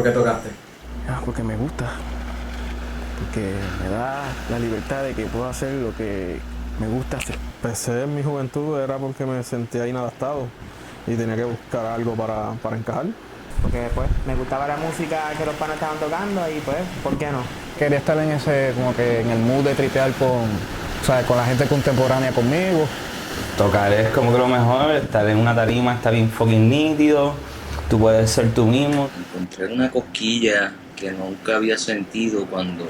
qué tocaste? Porque me gusta. Porque me da la libertad de que puedo hacer lo que me gusta hacer. Empecé en mi juventud era porque me sentía inadaptado y tenía que buscar algo para encajar. Porque pues me gustaba la música que los panas estaban tocando y pues, ¿por qué no? Quería estar en ese, como que en el mood de tripear con la gente contemporánea conmigo. Tocar es como que lo mejor, estar en una tarima está bien fucking nítido, tú puedes ser tú mismo. Encontré una cosquilla que nunca había sentido cuando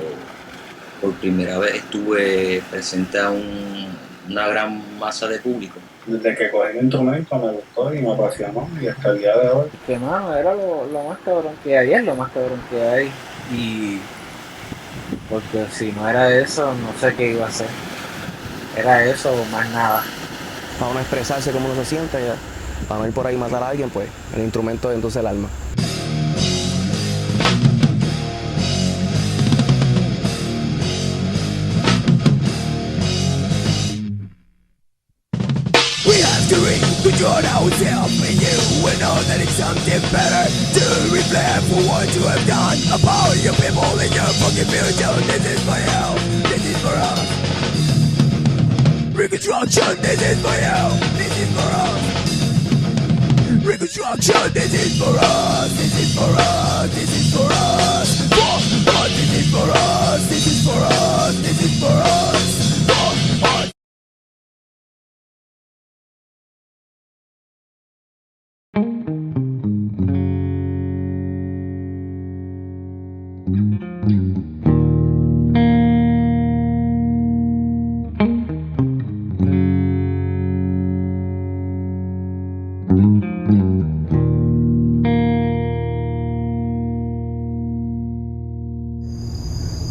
por primera vez estuve presente a una gran masa de público. Desde que cogí el instrumento me gustó y me apasionó y hasta el día de hoy. Que mano, era lo más cabrón que hay, es lo más cabrón que hay. Y porque si no era eso, no sé qué iba a hacer. Era eso o más nada. Para uno expresarse como uno se siente, para no ir por ahí y matar a alguien, pues el instrumento es entonces el alma. We have to recontrol ourselves and you and know that it's something better to reflect for what you have done about your people in your fucking future. This is for you, this is for us. Reconstruction, this is for you, this is for us. Reconstruction, this is for us, this is for us, this is for us. For us, this is for us, this is for us, this is for us. For us.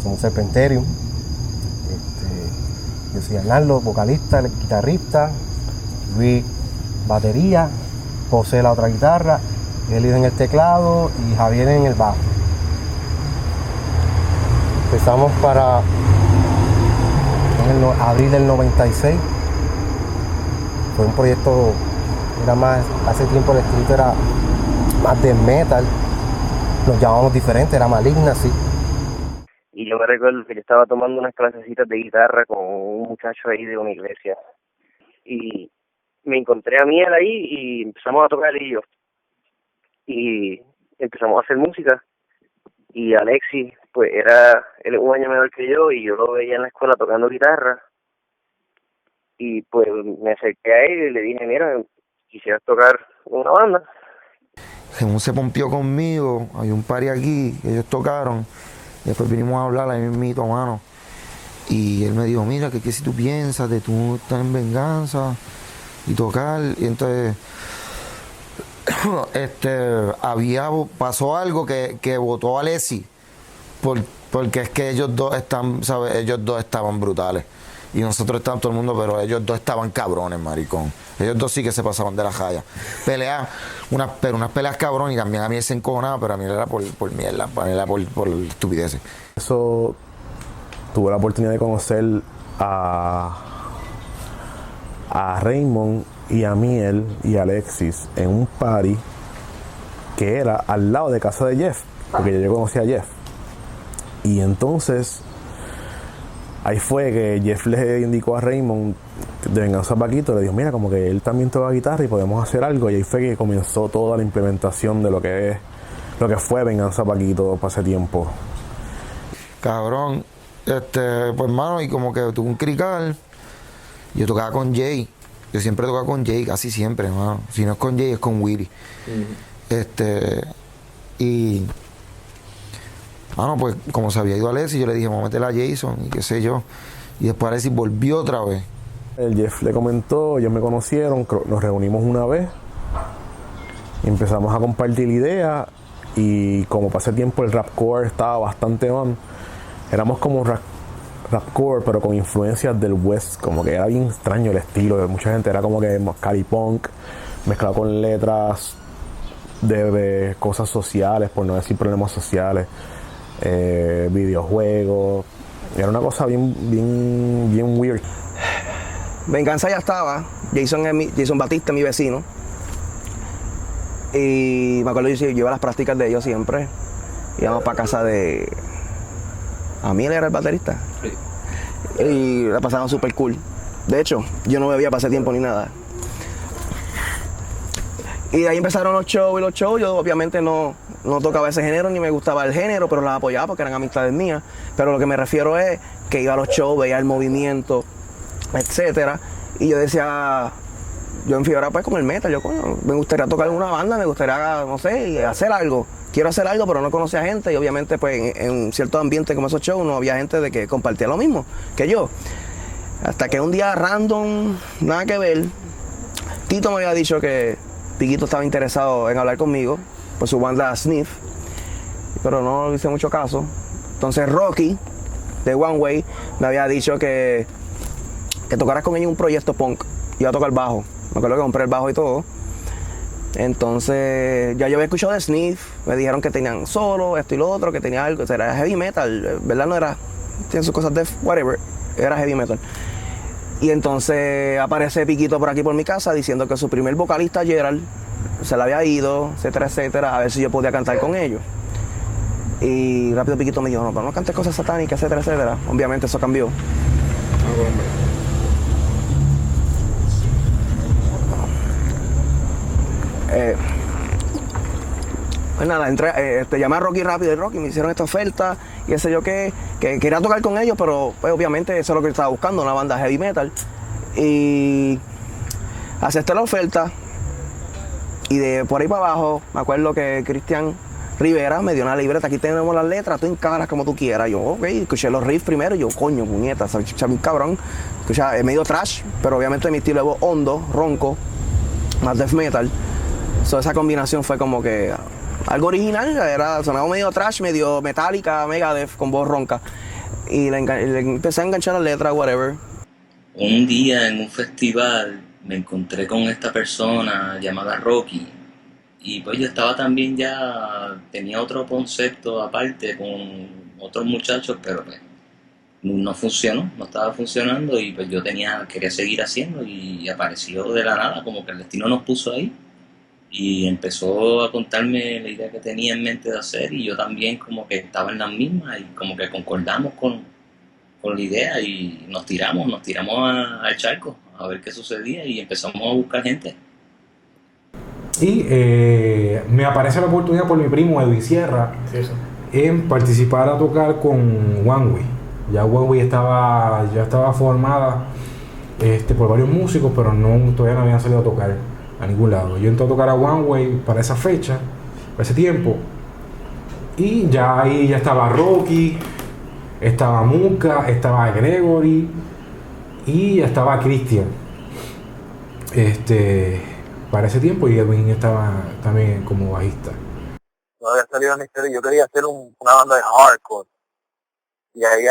Somos Serpenterium. Yo soy Arnaldo, vocalista, guitarrista, Luis, batería, José la otra guitarra, Elio en el teclado y Javier en el bajo. Empezamos en abril del 96. Fue un proyecto, hace tiempo el escrito era más de metal, nos llamábamos diferente, era Maligna, sí. Y yo me recuerdo que yo estaba tomando unas clasecitas de guitarra con un muchacho ahí de una iglesia. Y me encontré a Miel ahí y empezamos a tocar y yo. Y empezamos a hacer música. Y Alexis, pues él es un año menor que yo y yo lo veía en la escuela tocando guitarra. Y pues me acerqué a él y le dije, mira, quisieras tocar una banda. Según se pompió conmigo, hay un party aquí, ellos tocaron. Después vinimos a hablar ahí mismito, mano. Y él me dijo, mira, que si tú piensas de tú estar en Venganza y tocar. Y entonces, pasó algo que votó a Alessi. Porque es que ellos dos están, ¿sabes? Ellos dos estaban brutales. Y nosotros estábamos todo el mundo, pero ellos dos estaban cabrones, maricón. Ellos dos sí que se pasaban de la jaya. Pero unas peleas cabrones, y también a mí él se encojonaba, pero a mí era por mierda, era por estupideces. Eso tuve la oportunidad de conocer a Raymond y a Miel y a Alexis en un party que era al lado de casa de Jeff, porque yo conocí a Jeff. Y entonces ahí fue que Jeff le indicó a Raymond de Venganza Paquito, le dijo, mira, como que él también toca guitarra y podemos hacer algo. Y ahí fue que comenzó toda la implementación de lo que fue Venganza Paquito para ese tiempo. Cabrón, pues mano, y como que tuve un crical, yo tocaba con Jay. Yo siempre tocaba con Jay, casi siempre, mano. Si no es con Jay, es con Willy. Y mano, pues como se había ido Alexis, yo le dije, vamos a meterle a Jason y qué sé yo. Y después Alexis volvió otra vez. El Jeff le comentó, ellos me conocieron, nos reunimos una vez, y empezamos a compartir ideas, y como pasé tiempo el rapcore estaba bastante on, éramos como rapcore pero con influencias del West, como que era bien extraño el estilo de mucha gente, era como que Cali Punk mezclado con letras de cosas sociales, por no decir problemas sociales, videojuegos, era una cosa bien weird. Venganza ya estaba, Jason Batista, mi vecino. Y me acuerdo yo iba a las prácticas de ellos siempre. íbamos para casa de... A mí él era el baterista. Sí. Y la pasaban súper cool. De hecho, yo no bebía para ese tiempo ni nada. Y de ahí empezaron los shows y los shows. Yo obviamente no tocaba ese género ni me gustaba el género, pero las apoyaba porque eran amistades mías. Pero lo que me refiero es que iba a los shows, veía el movimiento, etcétera. Y yo decía, yo enfiebraba pues con el metal. Yo, coño, me gustaría tocar en una banda, me gustaría, no sé, hacer algo. Quiero hacer algo, pero no conocía gente. Y obviamente pues en ciertos ambientes como esos shows no había gente de que compartía lo mismo que yo. Hasta que un día random, nada que ver, Tito me había dicho que Piquito estaba interesado en hablar conmigo por su banda Sniff, pero no le hice mucho caso. Entonces Rocky, de One Way, me había dicho que tocaras con ellos un proyecto punk. Iba a tocar bajo. Me acuerdo que compré el bajo y todo. Entonces ya yo había escuchado de Sniff, me dijeron que tenían solo, esto y lo otro, que tenía algo, era heavy metal, ¿verdad? No era, tienen sus cosas de whatever, era heavy metal. Y entonces aparece Piquito por aquí por mi casa diciendo que su primer vocalista, Gerald, se le había ido, etcétera, etcétera, a ver si yo podía cantar con ellos. Y rápido Piquito me dijo, no, pero no cantes cosas satánicas, etcétera, etcétera. Obviamente eso cambió. Pues nada, llamé a Rocky rápido y Rocky me hicieron esta oferta y ese yo que quería tocar con ellos, pero pues, obviamente eso es lo que yo estaba buscando, una banda heavy metal. Y acepté la oferta y de por ahí para abajo me acuerdo que Cristian Rivera me dio una libreta, aquí tenemos las letras, tú encaras como tú quieras. Yo, ok, escuché los riffs primero y yo, coño, puñeta, se escucha bien cabrón. Escucha, medio trash, pero obviamente mi estilo es hondo, ronco, más death metal. So, esa combinación fue como que algo original, sonaba medio trash, medio metálica, Megadeth, con voz ronca. Y le empecé a enganchar las letras, whatever. Un día en un festival me encontré con esta persona llamada Rocky. Y pues yo estaba también tenía otro concepto aparte con otros muchachos, pero pues no funcionó, no estaba funcionando y pues yo quería seguir haciendo y apareció de la nada, como que el destino nos puso ahí. Y empezó a contarme la idea que tenía en mente de hacer y yo también como que estaba en las mismas y como que concordamos con la idea y nos tiramos al charco a ver qué sucedía y empezamos a buscar gente. Y me aparece la oportunidad por mi primo Edwin Sierra en participar a tocar con One Way. Ya One Way ya estaba formada por varios músicos, pero todavía no habían salido a tocar a ningún lado. Yo entré a tocar a One Way para esa fecha, para ese tiempo, y ya ahí ya estaba Rocky, estaba Muka, estaba Gregory y ya estaba Christian para ese tiempo, y Edwin estaba también como bajista. No había salido a Misterio, yo quería hacer una banda de hardcore y ahí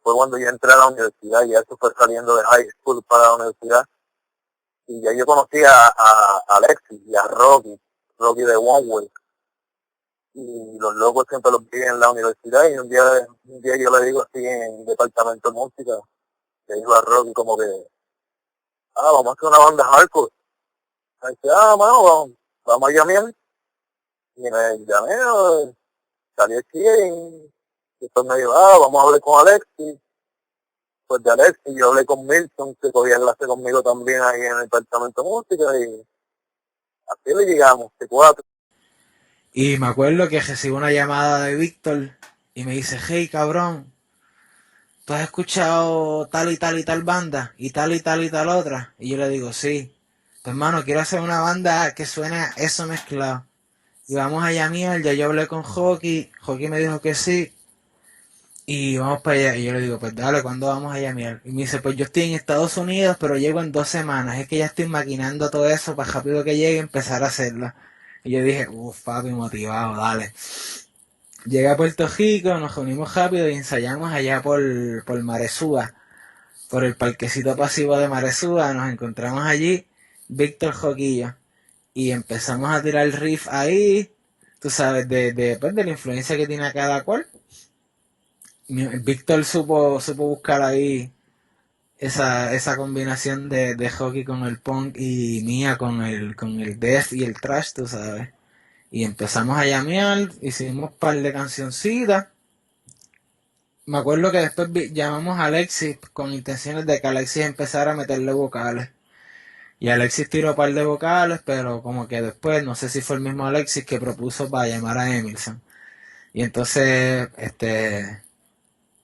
fue cuando yo entré a la universidad y eso fue saliendo de high school para la universidad. Y ya yo conocí a Alexis y a Rocky de One Way. Y los locos siempre los vi en la universidad y un día yo le digo así en el departamento de música, le digo a Rocky como que, vamos a hacer una banda hardcore. Y dice, mano, vamos a llamar. Y me llamé, salí aquí y después me dijo, vamos a hablar con Alexis. Pues de Alexis, yo hablé con Milton, que cogía enlace conmigo también ahí en el departamento de música y así le llegamos, de 4. Y me acuerdo que recibo una llamada de Víctor y me dice, hey cabrón, ¿tú has escuchado tal y tal y tal banda? Y tal otra. Y yo le digo, sí. Pues hermano, quiero hacer una banda que suene a eso mezclado. Y vamos a llamar, ya yo hablé con Hockey me dijo que sí. Y vamos para allá. Y yo le digo, pues dale, ¿cuándo vamos a llamar? Y me dice, pues yo estoy en Estados Unidos, pero llego en 2 semanas. Es que ya estoy maquinando todo eso para rápido que llegue empezar a hacerlo. Y yo dije, papi, motivado, dale. Llegué a Puerto Rico, nos reunimos rápido y ensayamos allá por Maresúa, por el parquecito pasivo de Maresúa. Nos encontramos allí, Víctor Joquillo, y empezamos a tirar el riff ahí, tú sabes, de la influencia que tiene cada cual. Víctor supo buscar ahí esa combinación de hockey con el punk y mía con el death y el thrash, tú sabes. Y empezamos a llamear, hicimos un par de cancioncitas. Me acuerdo que después llamamos a Alexis con intenciones de que Alexis empezara a meterle vocales. Y Alexis tiró un par de vocales, pero como que después, no sé si fue el mismo Alexis que propuso para llamar a Emilson. Y entonces,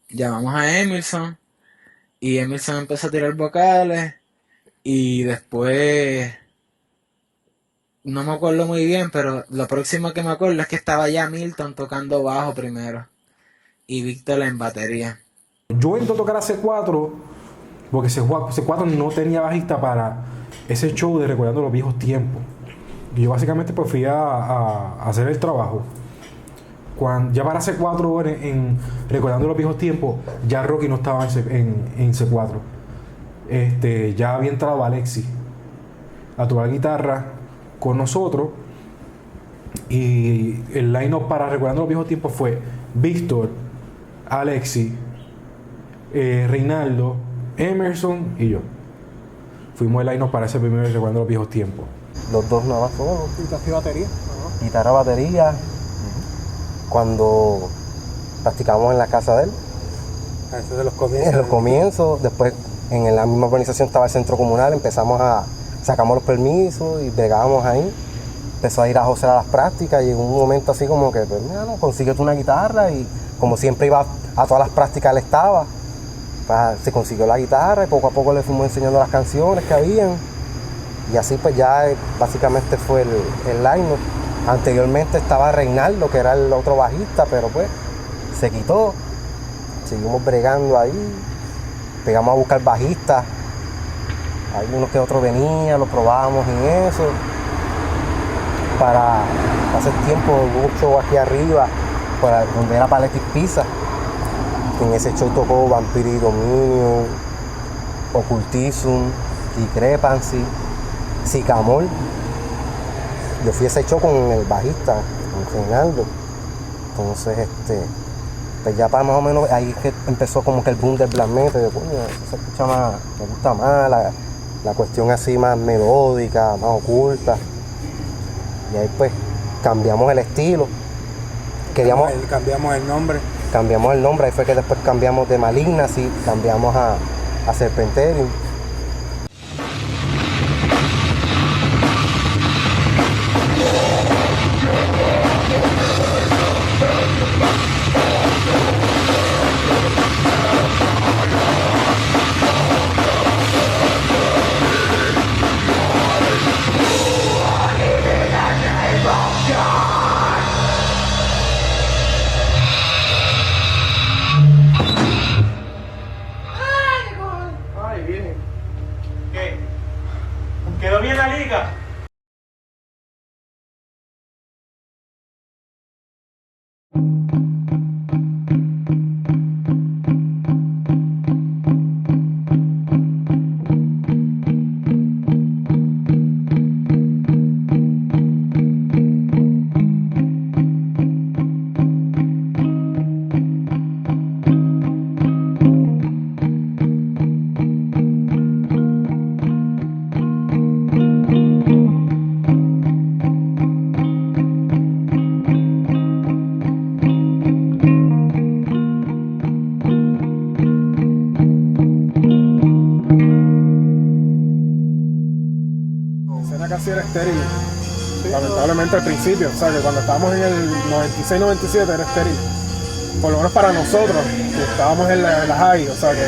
llamamos a Emilson, y Emilson empezó a tirar vocales, y después, no me acuerdo muy bien, pero lo próximo que me acuerdo es que estaba ya Milton tocando bajo primero, y Víctor en batería. Yo entro a tocar a C4, porque C4 no tenía bajista para ese show de Recordando los Viejos Tiempos. Y yo básicamente pues fui a hacer el trabajo. Ya para C4 en Recordando los Viejos Tiempos, ya Rocky no estaba en C4. Ya había entrado Alexis a tocar guitarra con nosotros. Y el line-up para Recordando los Viejos Tiempos fue Víctor, Alexis, Reinaldo, Emerson y yo. Fuimos el line-up para ese primer Recordando los Viejos Tiempos. Los dos nada más fuimos. ¿Guitarra y batería? Guitarra, batería. Cuando practicábamos en la casa de él. Eso de los comienzos. En los comienzos. Después en la misma organización estaba el centro comunal. Sacamos los permisos y bregábamos ahí. Empezó a ir a José a las prácticas y en un momento así como que, pues mira, no, consíguete una guitarra, y como siempre iba a todas las prácticas, él estaba. Se consiguió la guitarra y poco a poco le fuimos enseñando las canciones que habían, y así pues ya básicamente fue el line-up. Anteriormente estaba Reinaldo, que era el otro bajista, pero pues se quitó. Seguimos bregando ahí, pegamos a buscar bajistas, algunos que otros venían, lo probábamos en eso. Para hace tiempo hubo un show aquí arriba, donde era Paletis Pizza. En ese show tocó Vampire y Dominion, Occultism, Discrepancy, Sicamol. Yo fui a ese show con el bajista, con Reinaldo. Entonces, pues ya para más o menos, ahí es que empezó como que el boom del black metal. Yo, coño, eso se escucha más, me gusta más, la cuestión así más melódica, más oculta. Y ahí pues cambiamos el estilo. Cambiamos el nombre. Cambiamos el nombre, ahí fue que después cambiamos de Malignancy, cambiamos a Serpenterium. ¿Quedó bien la liga? Era estéril, lamentablemente al principio, o sea que cuando estábamos en el 96-97 era estéril, por lo menos para nosotros que estábamos en la high, o sea que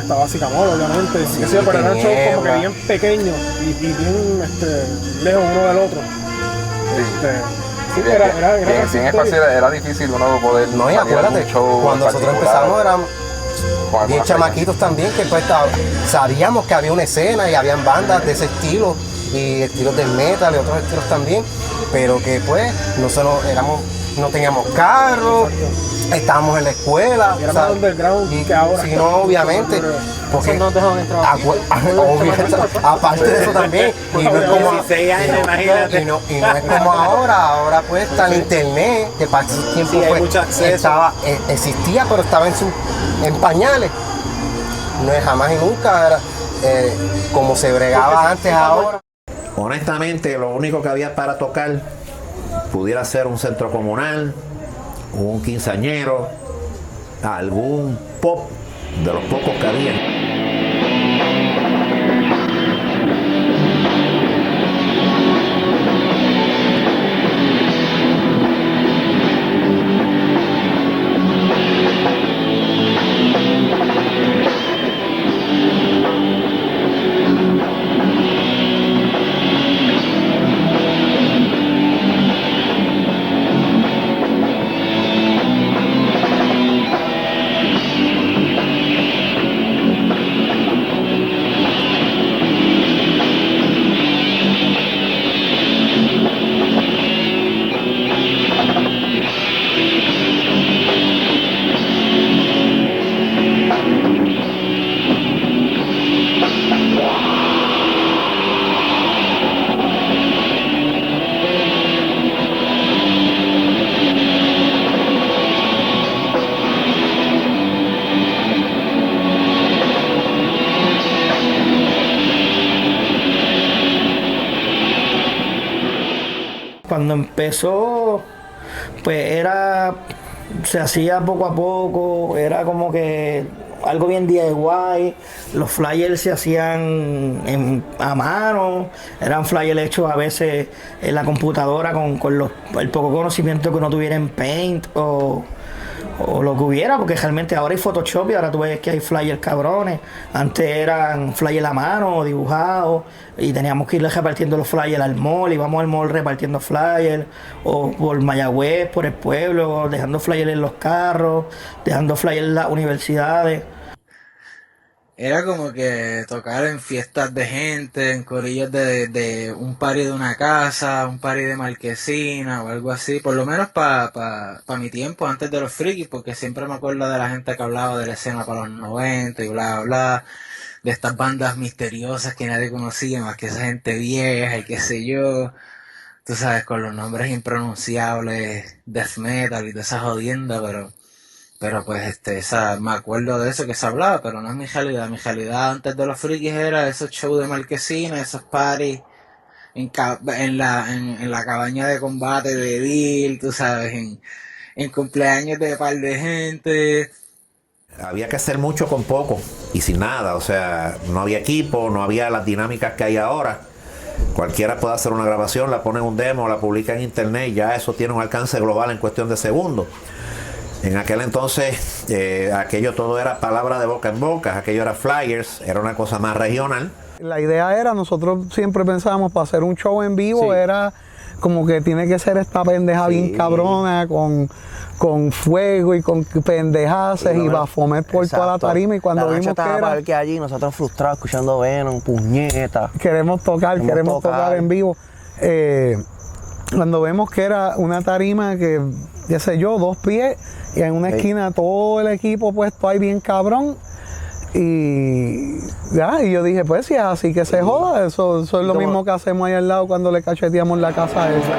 estaba Sicamol obviamente, sí, pero eran shows como que bien pequeños y bien lejos uno del otro. Sí, bien espacio, era difícil uno poder. No, y acuérdate, cuando nosotros empezamos éramos bien chamaquitos también, que pues sabíamos que había una escena y habían bandas de ese estilo y estilos del metal y otros estilos también, pero que pues no teníamos carros, estábamos en la escuela, era más underground que ahora. Sí, no, obviamente, porque no dejaban entrar. Aparte de eso también, y no es como 16 años, imagínate. Y no es como ahora pues está el internet, que para ese tiempo sí, pues existía, pero estaba en pañales. No es jamás y nunca era como se bregaba antes ahora. Honestamente, lo único que había para tocar pudiera ser un centro comunal, un quinceañero, algún pop de los pocos que había. Cuando empezó, pues se hacía poco a poco, era como que algo bien DIY, los flyers se hacían a mano, eran flyers hechos a veces en la computadora con el poco conocimiento que uno tuviera en Paint o lo que hubiera, porque realmente ahora hay Photoshop y ahora tú ves que hay flyers cabrones. Antes eran flyers a mano, dibujados, y teníamos que ir repartiendo los flyers al mall, íbamos al mall repartiendo flyers, o por Mayagüez, por el pueblo, dejando flyers en los carros, dejando flyers en las universidades. Era como que tocar en fiestas de gente, en corillos de un party de una casa, un party de marquesina o algo así, por lo menos para mi tiempo antes de los frikis, porque siempre me acuerdo de la gente que hablaba de la escena para los 90 y bla, bla, bla, de estas bandas misteriosas que nadie conocía más que esa gente vieja y qué sé yo, tú sabes, con los nombres impronunciables, death metal y toda esa jodienda, pero pues me acuerdo de eso que se hablaba, pero no es mi realidad. Mi realidad antes de los frikis era esos shows de marquesina, esos parties en la cabaña de combate de Bill, tú sabes, en cumpleaños de par de gente. Había que hacer mucho con poco y sin nada, o sea, no había equipo, no había las dinámicas que hay ahora. Cualquiera puede hacer una grabación, la pone en un demo, la publica en internet y ya eso tiene un alcance global en cuestión de segundos. En aquel entonces, aquello todo era palabra de boca en boca, aquello era flyers, era una cosa más regional. La idea era, nosotros siempre pensábamos para hacer un show en vivo, era como que tiene que ser esta pendeja bien cabrona, con fuego y con pendejaces y Baphomet por toda la tarima. Y cuando vimos que allí, nosotros frustrados escuchando Venom, puñeta. Queremos tocar en vivo. Cuando vemos que era una tarima que, qué sé yo, 2 pies, y en una esquina todo el equipo puesto ahí bien cabrón, y yo dije, pues si es así que se joda, eso es lo mismo que hacemos ahí al lado cuando le cacheteamos la casa a esa.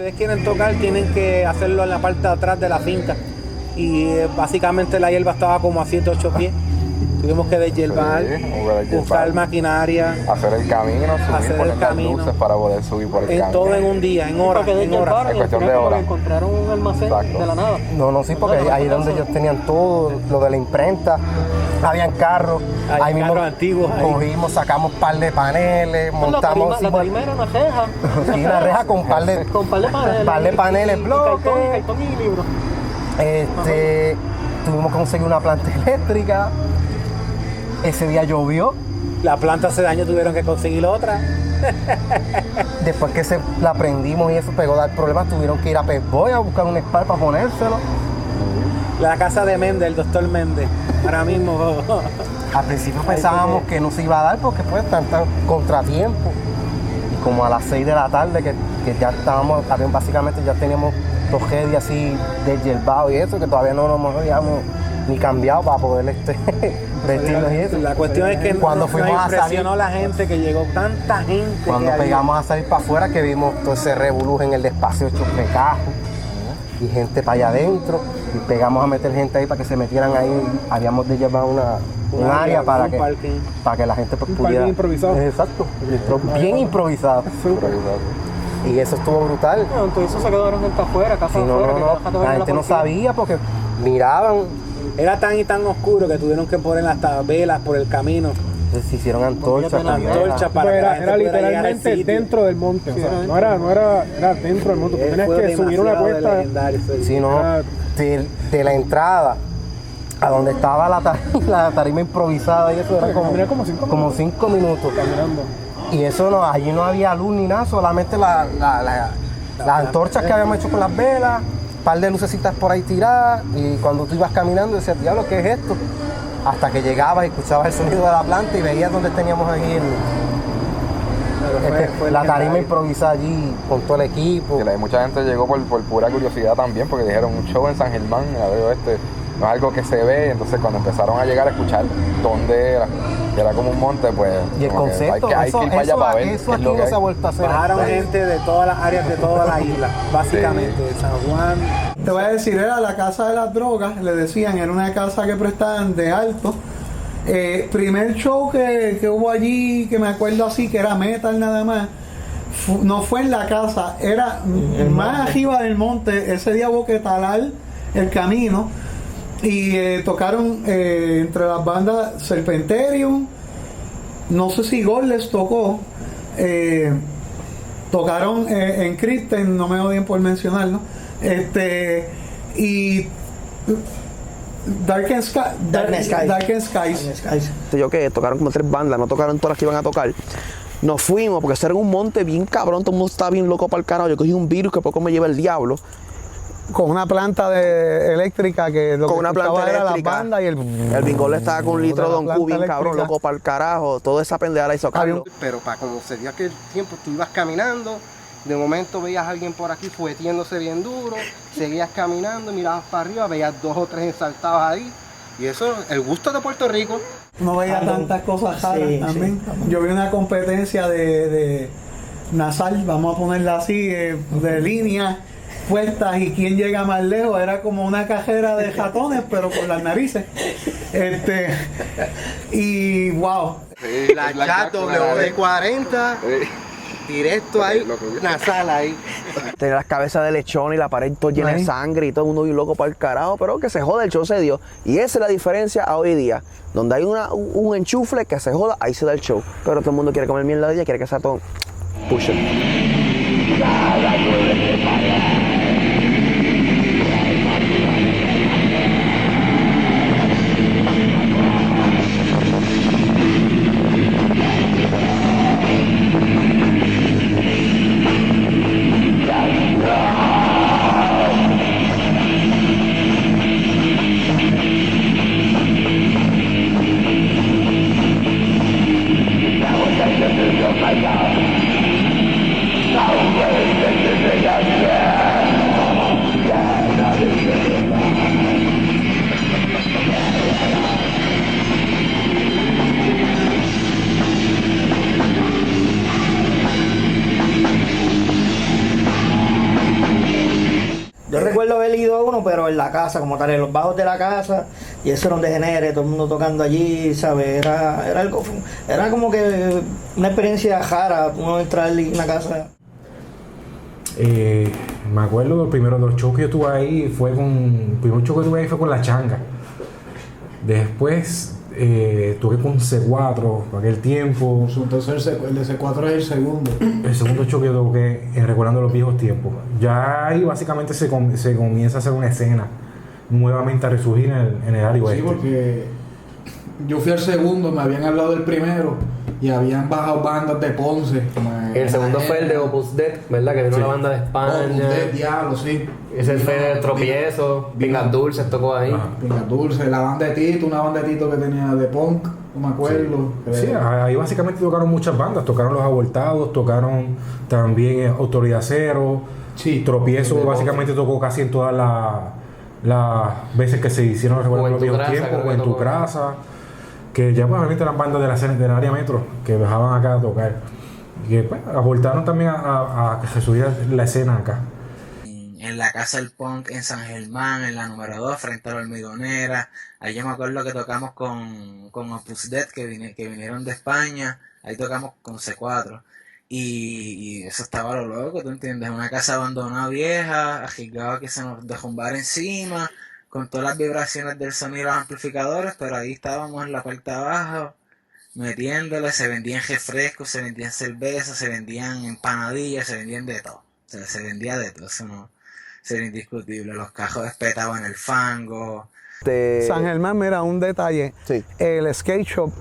ustedes quieren tocar, tienen que hacerlo en la parte de atrás de la finca. Y básicamente la hierba estaba como a 7, 8 pies. Tuvimos que deshiervar, buscar maquinaria, hacer el camino, poner las luces para poder subir por el camino. Todo en un día, en horas. En cuestión de horas. Encontraron un almacén de la nada. No, sí, porque ahí donde ellos tenían todo, lo de la imprenta, habían carros, ahí mismo antiguos, cogimos, sacamos un par de paneles, montamos... La tarima era una reja. Sí, una reja con par de paneles, bloques. Cartón y libros. Tuvimos que conseguir una planta eléctrica. Ese día llovió. La planta se dañó, tuvieron que conseguir otra. Después que la prendimos y eso pegó a dar problemas, tuvieron que ir a Pep Boy a buscar un spar para ponérselo. La casa de Méndez, el doctor Méndez. Ahora mismo. Al principio pensábamos que no se iba a dar porque pues tan contratiempo. Y como a las 6 de la tarde que ya estábamos, básicamente ya teníamos los heady así deshiervados y eso, que todavía no nos habíamos ni cambiado para poder vestirnos y eso. La cuestión es que cuando fuimos a salir, impresionó la gente, que llegó tanta gente. Cuando pegamos a salir para afuera, que vimos todo ese revolú en el despacio hecho pecajo y gente para allá adentro, y pegamos a meter gente ahí para que se metieran ahí. Habíamos de llevar un área para que la gente pues, pudiera. Improvisado. Exacto, bien improvisado. Y eso estuvo brutal. No, entonces eso se quedaron gente afuera, casa afuera. La gente no sabía porque miraban. Era tan y tan oscuro que tuvieron que poner hasta velas por el camino. Entonces se hicieron antorchas para que era literalmente dentro del monte. O sea, no era dentro del monte. Tenías que subir una cuesta. Sino de la entrada a donde estaba la tarima improvisada y eso era como 5 minutos caminando. Y eso allí no había luz ni nada, solamente las antorchas que habíamos hecho con las velas, un par de lucecitas por ahí tiradas, y cuando tú ibas caminando decías, diablo, ¿qué es esto? Hasta que llegabas y escuchabas el sonido de la planta y veías donde teníamos ahí la tarima improvisada allí con todo el equipo. Y mucha gente llegó por pura curiosidad también, porque dijeron un show en San Germán, en el oeste, no es algo que se ve. Entonces cuando empezaron a llegar a escuchar dónde era como un monte, pues y el concepto, hay que ir para allá para ver. Eso aquí no se ha vuelto a hacer. Bajaron gente de todas las áreas de toda la isla, básicamente, de San Juan. Te voy a decir, era la casa de las drogas, le decían, era una casa que prestaban de alto. Primer show que hubo allí, que me acuerdo así, que era metal nada más, no fue en la casa, era más arriba del monte. Ese día hubo que talar el camino y tocaron entre las bandas Serpenterium, no sé si Gol les tocó, tocaron en Kristen, no me odien por mencionarlo, y Dark and Skies. Yo que tocaron como 3 bandas, no tocaron todas las que iban a tocar. Nos fuimos porque eso era un monte bien cabrón, todo el mundo estaba bien loco para el carajo. Yo cogí un virus que poco me lleva el diablo. Con una planta eléctrica que lo con que una planta era eléctrica. la banda y el Bingol estaba con un litro de Don Q bien cabrón, loco para el carajo. Toda esa pendeja la hizo Carlos. Pero para como se dio aquel tiempo, tú ibas caminando, de momento veías a alguien por aquí fuetiéndose bien duro, seguías caminando, mirabas para arriba, veías 2 o 3 ensaltados ahí. Y eso, el gusto de Puerto Rico. No veía tantas cosas raras también. Yo vi una competencia de nasal, vamos a ponerla así, de línea puestas, y quién llega más lejos. Era como una cajera de ratones pero con las narices. Y wow, la Chat WD-40 directo ahí, nasal ahí. Tenía las cabezas de lechón y la pared todo llena de sangre y todo el mundo bien loco para el carajo, pero que se joda, el show se dio. Y esa es la diferencia a hoy día, donde hay un enchufle que se joda, ahí se da el show. Pero todo el mundo quiere comer mierda de ella, quiere que sea todo push it. Now Yo recuerdo haber ido a uno, pero en la casa, como tal, en los bajos de la casa, y eso era un degenere, todo el mundo tocando allí, ¿sabes? Era como que una experiencia rara, uno entrar en una casa. Me acuerdo los primeros dos shows que yo tuve ahí, el primer show que tuve ahí fue con La Changa. Después tuve con C4 para aquel tiempo. Entonces el de C4 es el segundo. El segundo show que yo toqué recordando los viejos tiempos. Ya ahí básicamente se comienza a hacer una escena nuevamente a resurgir en el área oeste. Sí, porque yo fui al segundo, me habían hablado del primero y habían bajado bandas de Ponce. El segundo fue el de Opus Dei, ¿verdad? Que vino una banda de España. Opus Dei, diablo, sí. Ese fue el Tropiezo, Pingas Dulces tocó ahí. Pingas Dulces, la banda de Tito, una banda de Tito que tenía de punk, no me acuerdo. Sí, ahí básicamente tocaron muchas bandas, tocaron Los Abortados, tocaron también Autoridad Cero, Tropiezo básicamente tocó casi en todas las veces que se hicieron los viejos tiempos, o en tu casa, que ya pues obviamente eran bandas de la escena del área metro que bajaban acá a tocar, y que pues aportaron también a que se subiera la escena acá. En la Casa del Punk en San Germán, en la número 2, frente a la Hormigonera. Ahí yo me acuerdo que tocamos con Opus Dei, que vinieron de España. Ahí tocamos con C4. Y eso estaba lo loco, ¿tú entiendes? Una casa abandonada vieja, arriesgaba que se nos derrumbara encima, con todas las vibraciones del sonido y los amplificadores, pero ahí estábamos en la parte de abajo, metiéndole. Se vendían refrescos, se vendían cervezas, se vendían empanadillas, se vendían de todo. O sea, se vendía de todo, eso no sería indiscutible. Los cajos petaban el fango. San Germán, mira, un detalle. El skate shop,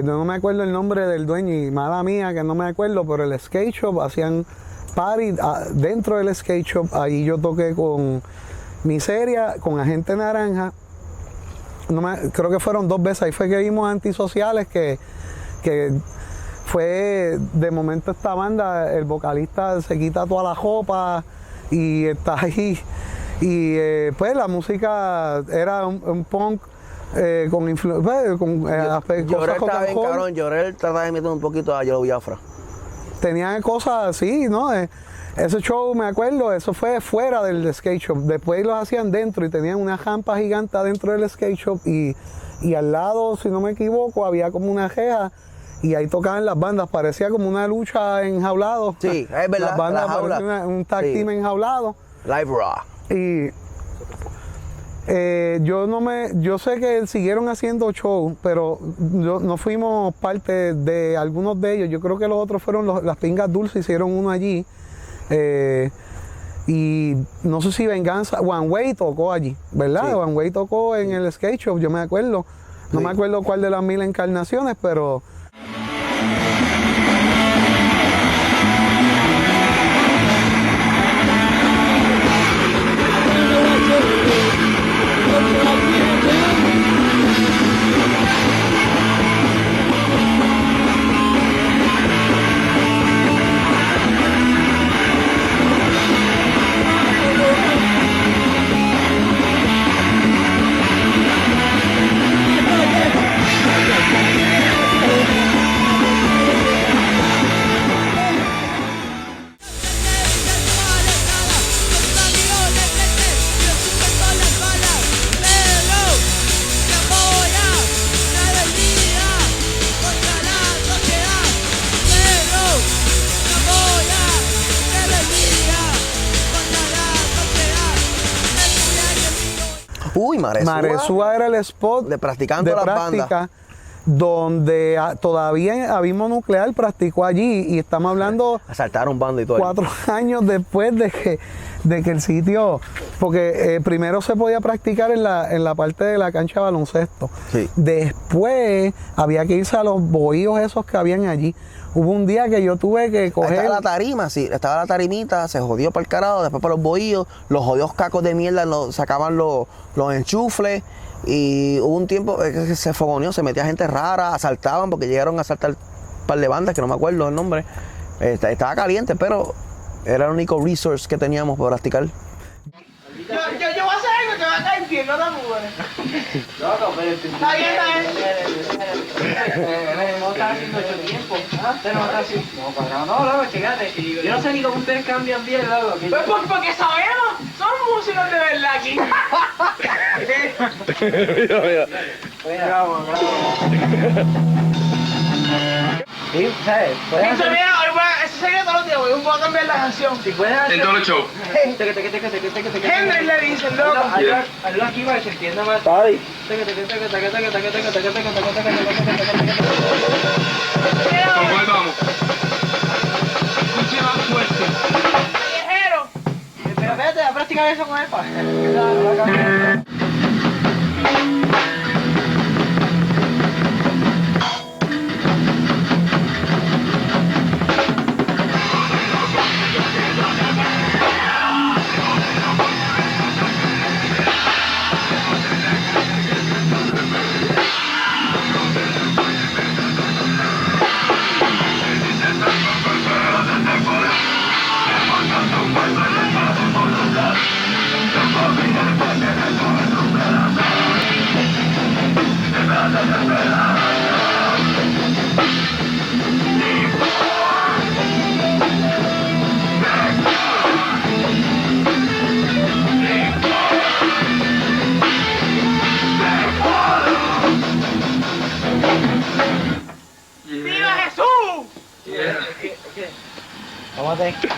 no me acuerdo el nombre del dueño y mala mía que no me acuerdo, pero el skate shop hacían party dentro del skate shop. Allí yo toqué con Miseria, con Agente Naranja. Creo que fueron 2 veces. Ahí fue que vimos Antisociales, que fue de momento esta banda, el vocalista se quita toda la ropa y está ahí. Y pues la música era un punk con influencia. Llorel estaba bien cabrón, Llorel trataba de meter un poquito a Yellow Biafra. Tenían cosas así, ¿no? Ese show, me acuerdo, eso fue fuera del skate shop. Después los hacían dentro y tenían una rampa gigante dentro del skate shop. Y al lado, si no me equivoco, había como una reja. Y ahí tocaban las bandas, parecía como una lucha enjaulado. Sí, es verdad. Las bandas parecían un tag team enjaulado. Live Raw. Y yo sé que siguieron haciendo shows, pero no fuimos parte de algunos de ellos. Yo creo que los otros fueron las Pingas Dulces, hicieron uno allí. Y no sé si Venganza, One Way tocó allí, ¿verdad? Sí. One Way tocó en el skate shop, yo me acuerdo. No me acuerdo cuál de las 1000 encarnaciones, pero... Uy, Maresúa era el spot de practicando las bandas, donde todavía Abismo Nuclear practicó allí, y estamos hablando asaltaron banda y todo 4 años después de que el sitio, porque primero se podía practicar en la parte de la cancha de baloncesto. Sí. Después había que irse a los bohíos esos que habían allí. Hubo un día que yo tuve que coger... Estaba la tarima, sí, estaba la tarimita, se jodió para el carajo, después para los bohíos, los jodidos cacos de mierda sacaban los enchufles, y hubo un tiempo que se fogoneó, se metía gente rara, asaltaban, porque llegaron a asaltar un par de bandas, que no me acuerdo el nombre. Estaba caliente, pero era el único resource que teníamos para practicar. Yo voy a hacer algo que va a caer bien, no te apures. Loco, pero está bien. No está haciendo mucho tiempo. Usted no está así. No, loco, checate. Yo no sé ni cómo ustedes cambian bien, loco. Pues porque sabemos. Somos músicos de verdad aquí. Bravo. Sí, ¿sabes? Eso, mira, eso sería todos los días, güey. Voy a cambiar la canción. Si puedes hacer... En todos los shows. Henry le dicen, loco. Hazlo aquí para que se entienda más. ¿Cuál vamos? Mucho más fuerte. Callejero. Pero espérate, a practicar eso con él, pa. ¡Viva Jesús! Vamos a tener que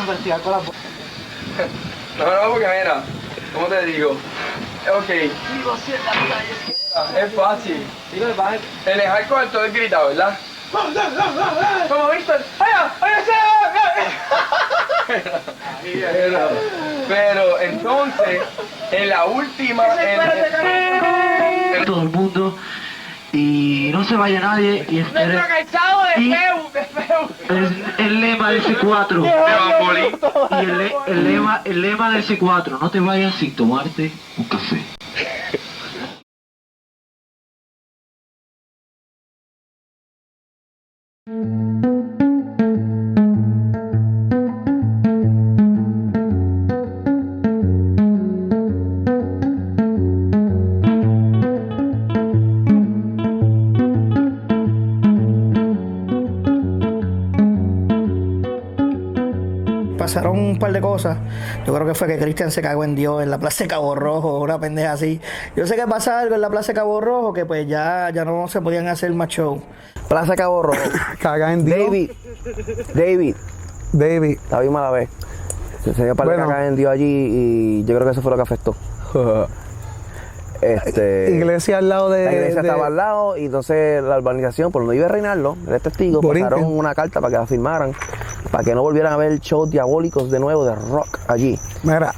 practicar con la... No, porque mira, ¿cómo te digo? Ok, es fácil. En el hardcore todo es gritado, ¿verdad? Como Víctor. Pero entonces, en la última... todo el mundo y no se vaya nadie y espere. Nuestro calzado de feu. El lema del C4 y el lema del C4, no te vayas sin tomarte un café. Pasaron un par de cosas. Yo creo que fue que Cristian se cagó en Dios en la Plaza de Cabo Rojo, una pendeja así. Yo sé que pasa algo en la Plaza de Cabo Rojo que pues ya no se podían hacer más show. Plaza de Cabo Rojo. Caga en Dios. David. La vi mala vez. Se dio para cagar en Dios allí y yo creo que eso fue lo que afectó. Iglesia al lado de... La iglesia estaba al lado y entonces la urbanización, por donde iba Reinaldo, el testigo, pasaron una carta para que la firmaran, para que no volvieran a ver shows diabólicos de nuevo de rock allí. Mira,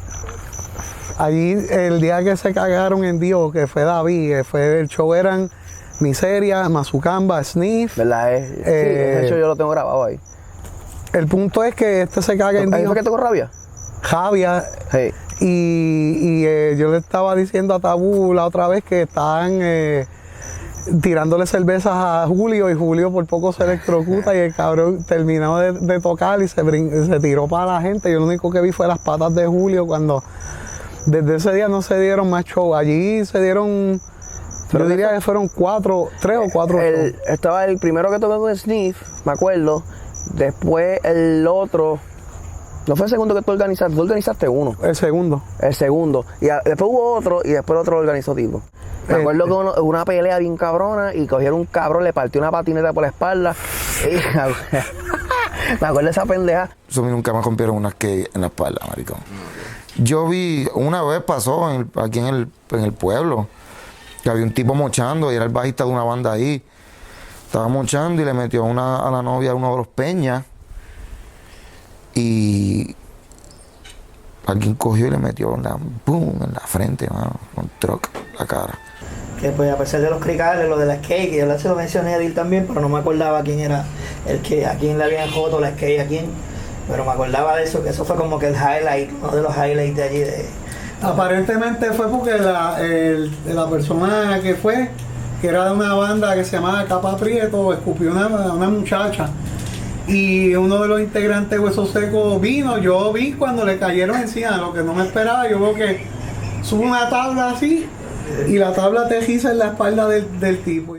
allí el día que se cagaron en Dios, que fue David, el show eran Miseria, Mazucamba, Sniff. ¿Verdad? Sí, ese show yo lo tengo grabado ahí. El punto es que se caga en Dios. ¿Fue que tocó Rabia? Javia. Sí. Y yo le estaba diciendo a Tabú la otra vez que estaban tirándole cervezas a Julio y Julio por poco se electrocuta y el cabrón terminó de tocar y se tiró para la gente. Yo lo único que vi fue las patas de Julio cuando desde ese día no se dieron más show. Allí se dieron, yo diría que fueron 3 o 4 shows. Estaba el primero que tocó con Sniff, me acuerdo. Después el otro... ¿No fue el segundo que tú organizaste? Tú organizaste uno. El segundo. Y después hubo otro y después el otro lo organizó tipo. Me acuerdo que una pelea bien cabrona y cogieron un cabrón, le partió una patineta por la espalda. Me acuerdo de esa pendeja. Eso a mí nunca me rompieron una skate en la espalda, maricón. Yo vi, una vez pasó aquí en el pueblo, que había un tipo mochando y era el bajista de una banda ahí. Estaba mochando y le metió a la novia a uno de los Peñas. Y alguien cogió y le metió en la frente, mano, con truck, la cara. Que pues a pesar de los cricales, lo de la skate, que yo se lo mencioné a Edil también, pero no me acordaba quién era a quién le habían joto la skate, a quién. Pero me acordaba de eso, que eso fue como que el highlight, uno de los highlights de allí. Aparentemente fue porque la persona que fue, que era de una banda que se llamaba Capa Prieto, escupió a una muchacha. Y uno de los integrantes de Hueso Seco vino, yo vi cuando le cayeron encima, lo que no me esperaba, yo veo que sube una tabla así y la tabla te giza en la espalda del tipo.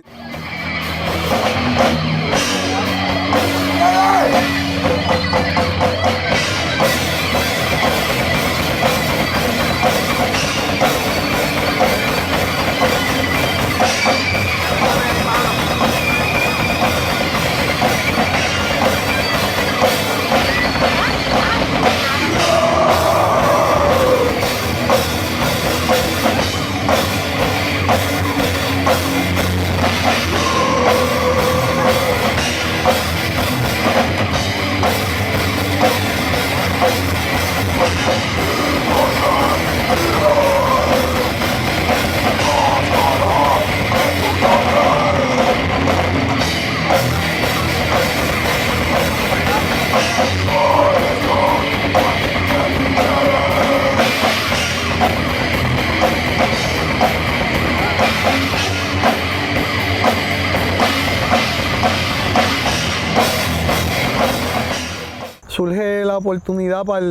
surge la oportunidad para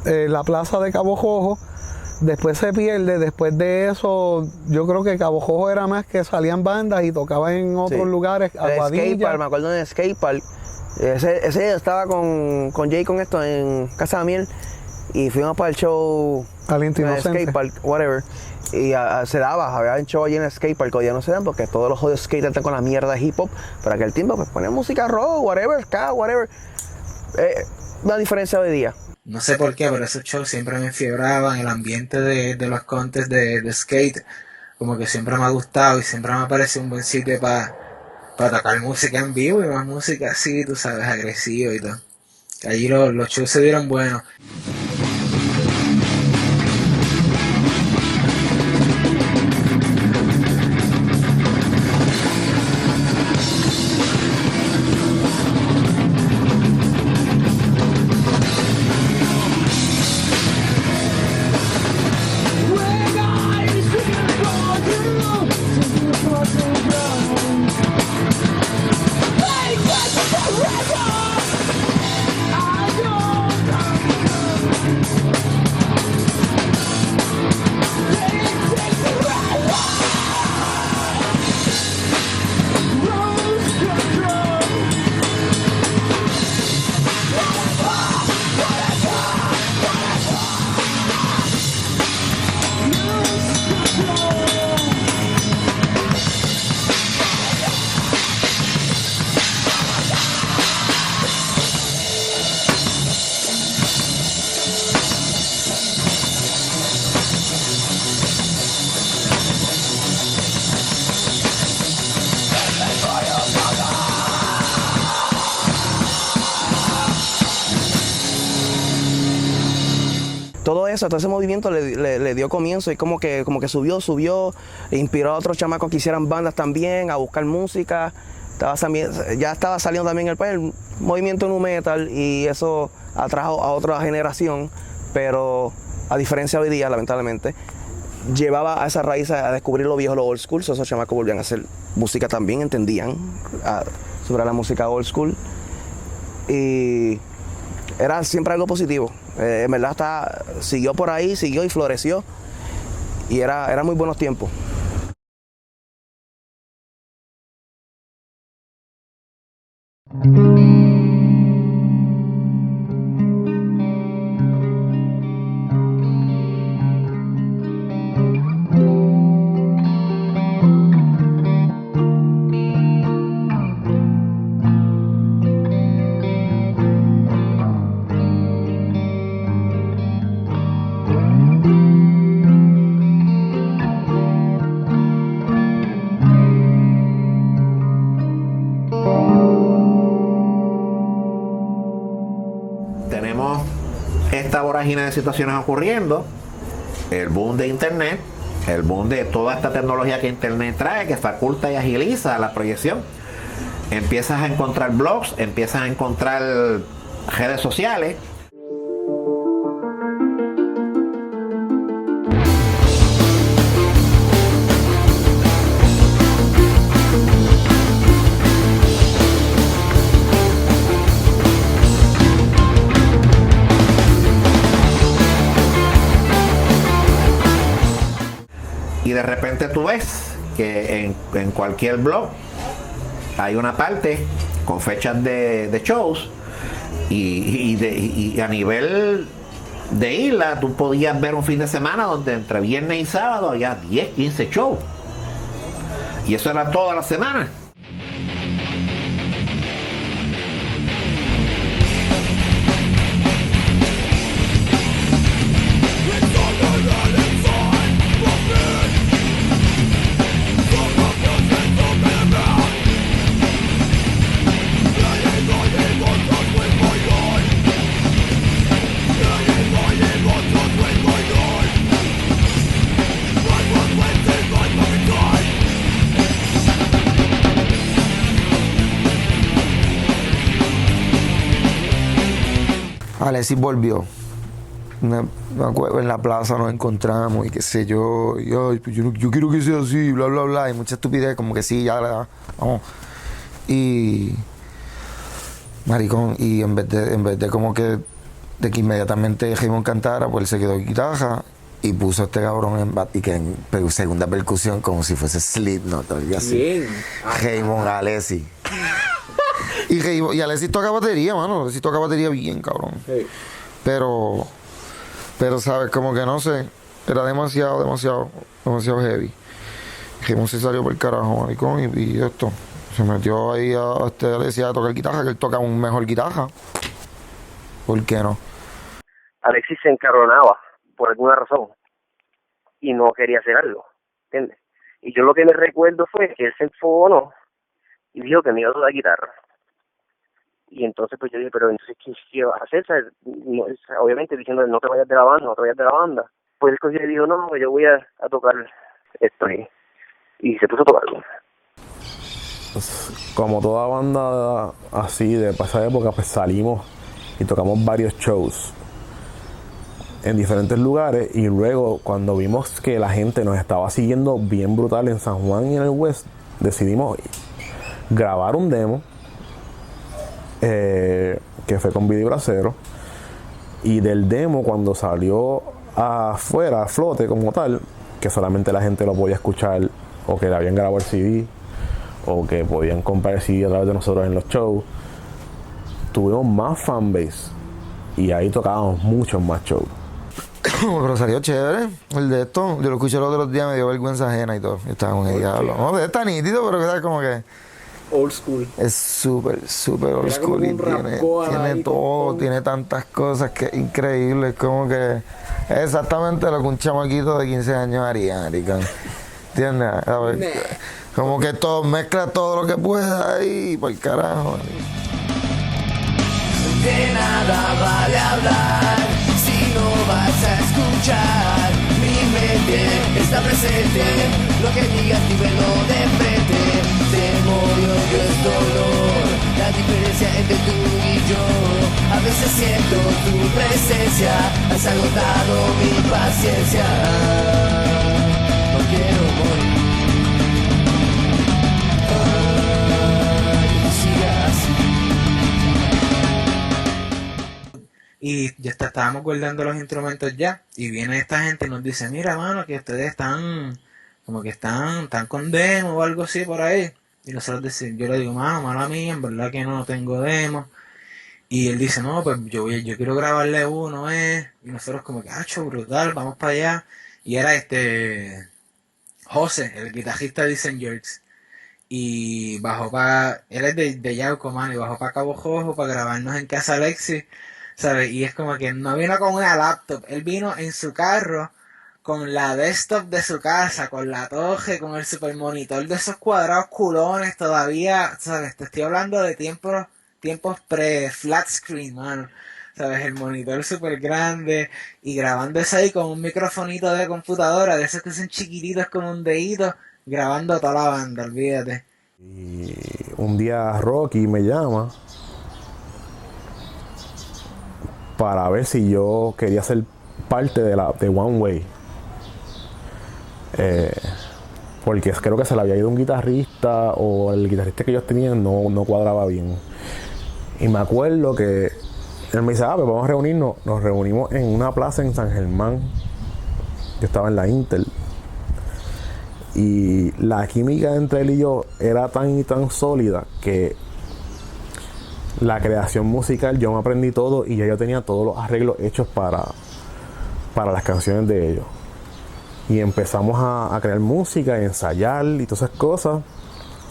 la plaza de Cabo Jojo. Después se pierde, después de eso, yo creo que Cabo Jojo era más que salían bandas y tocaban en otros lugares, Aguadilla. Me acuerdo en Skate Park. Ese estaba con Jay con esto en Casa de Miel y fuimos para el show en Skate Park, whatever. Y había un show allí en el Skate Park, hoy ya no se dan porque todos los jodidos skaters están con la mierda de hip hop. Pero aquel tiempo pues ponían música rock, whatever, ska, whatever. Una diferencia hoy día. No sé por qué, pero esos shows siempre me enfiebraban, el ambiente de los contests de skate, como que siempre me ha gustado y siempre me ha parecido un buen sitio para tocar música en vivo y más música así, tú sabes, agresiva y todo. Allí los shows se dieron buenos. Todo ese movimiento le dio comienzo y como que subió, inspiró a otros chamacos que hicieran bandas también, a buscar música. Ya estaba saliendo también el movimiento nu metal y eso atrajo a otra generación, pero a diferencia de hoy día, lamentablemente, llevaba a esa raíz a descubrir lo viejo, lo old school. Esos chamacos volvían a hacer música también, entendían sobre la música old school y era siempre algo positivo. En verdad siguió por ahí, siguió y floreció y era muy buenos tiempos. Esta vorágine de situaciones ocurriendo, el boom de internet, el boom de toda esta tecnología que internet trae, que faculta y agiliza la proyección. Empiezas a encontrar blogs, empiezas a encontrar redes sociales. Y de repente tú ves que en cualquier blog hay una parte con fechas de shows y a nivel de isla tú podías ver un fin de semana donde entre viernes y sábado había 10, 15 shows. Y eso era toda la semana. Alexis volvió. Me acuerdo, en la plaza nos encontramos y qué sé yo. Y, ay, pues yo quiero que sea así, bla, bla, bla. Y mucha estupidez, como que sí, ya, vamos. Y Maricón, y en vez de como que de que inmediatamente Raymond cantara, pues él se quedó en guitarra y puso a este cabrón y que en segunda percusión como si fuese Slipknot o algo así. Bien. Raymond Alessi. Y Alessi toca batería, mano. Alessi toca batería bien, cabrón. Sí. Pero, ¿sabes? Como que no sé. Era demasiado heavy. Raymond se salió por el carajo, maricón, y esto. Se metió ahí a Alessi a tocar guitarra, que él toca un mejor guitarra. ¿Por qué no? Alexis se encarronaba por alguna razón y no quería hacer algo, ¿entiendes? Y yo lo que me recuerdo fue que él se enfogonó y dijo que me iba a tocar guitarra. Y entonces pues yo dije, pero entonces ¿qué vas a hacer? No, obviamente diciendo, no te vayas de la banda, Pues él cogió y dijo, no, yo voy a tocar esto y se puso a tocarlo. Como toda banda así de esa época, pues salimos y tocamos varios shows en diferentes lugares, y luego cuando vimos que la gente nos estaba siguiendo bien brutal en San Juan y en el West, decidimos grabar un demo que fue con Video Bracero, y del demo cuando salió afuera, a flote como tal, que solamente la gente lo podía escuchar o que le habían grabado el CD o que podían comprar el CD a través de nosotros en los shows, tuvimos más fanbase y ahí tocábamos muchos más shows. Pero salió chévere el de esto. Yo lo escuché los otros días, me dio vergüenza ajena y todo. Yo estaba con el diablo. No, está nítido, pero que como que old school. Es súper old school y tiene todo, tiene tantas cosas que es increíble. Es como que es exactamente lo que un chamaquito de 15 años haría, maricón. ¿Entiendes? A ver, como que todo, mezcla todo lo que pueda y por carajo. De nada vale hablar si no vas a escuchar. Mi mente está presente, lo que digas dímelo de frente. Temor y odio es dolor, la diferencia entre tú y yo. A veces siento tu presencia, has agotado mi paciencia. No quiero morir. Siga así. Y ya estábamos guardando los instrumentos ya. Y viene esta gente y nos dice, mira, mano, que ustedes están como que están con demo o algo así por ahí. Y nosotros decimos, yo le digo, mala mía, en verdad que no tengo demo. Y él dice, no, pues yo quiero grabarle uno, Y nosotros como que, brutal, vamos para allá. Y era José, el guitarrista de St. George. Y bajó él es de Yauco, mano, y bajó para Cabo Rojo para grabarnos en casa Alexis, ¿sabes? Y es como que no vino con una laptop, él vino en su carro con la desktop de su casa, con la torre, con el super monitor de esos cuadrados culones todavía, ¿sabes? Te estoy hablando de tiempos pre-flat screen, mano. ¿Sabes? El monitor súper grande y grabándose ahí con un microfonito de computadora, de esos que son chiquititos con un dedito, grabando toda la banda, olvídate. Y un día Rocky me llama para ver si yo quería ser parte de One Way. Porque creo que se le había ido un guitarrista o el guitarrista que ellos tenían no cuadraba bien. Y me acuerdo que él me dice, pues vamos a reunirnos. Nos reunimos en una plaza en San Germán. Yo estaba en la Intel. Y la química entre él y yo era tan y tan sólida que la creación musical, yo me aprendí todo y ya yo tenía todos los arreglos hechos para las canciones de ellos. Y empezamos a crear música, a ensayar y todas esas cosas.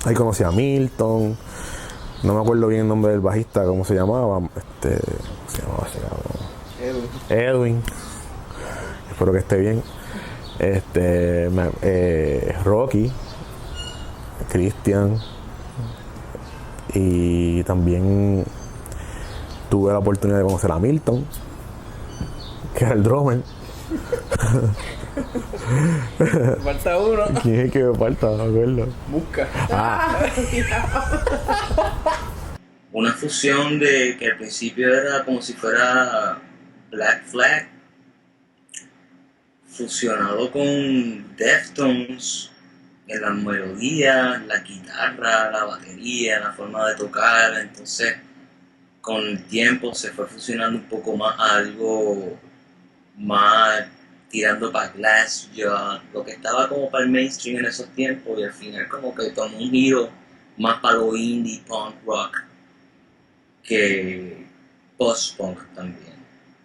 Ahí conocí a Milton. No me acuerdo bien el nombre del bajista, cómo se llamaba. Edwin. Espero que esté bien. Rocky, Cristian, y también tuve la oportunidad de conocer a Milton, que era el drummer. Falta uno. ¿Quién es el que me falta? No me acuerdo. Busca. Una fusión de que al principio era como si fuera Black Flag, fusionado con Deftones en las melodías, la guitarra, la batería, la forma de tocar. Entonces con el tiempo se fue fusionando un poco más a algo más tirando para Glassjaw, lo que estaba como para el mainstream en esos tiempos, y al final como que tomó un giro más para lo indie, punk rock, que post-punk también,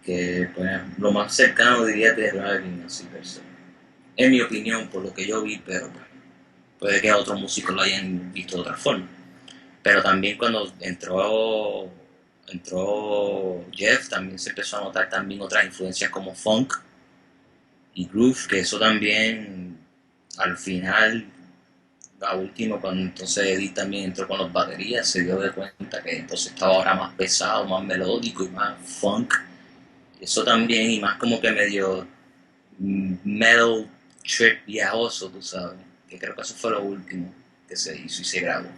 que pues, lo más cercano diría de Raving, así per se. En mi opinión, por lo que yo vi, pero puede que otros músicos lo hayan visto de otra forma. Pero también cuando entró Jeff, también se empezó a notar también otras influencias como funk y groove, que eso también al final, a último, cuando entonces Eddie también entró con las baterías, se dio de cuenta que entonces estaba ahora más pesado, más melódico y más funk. Eso también, y más como que medio metal trip viajoso, tú sabes, que creo que eso fue lo último que se hizo y se grabó.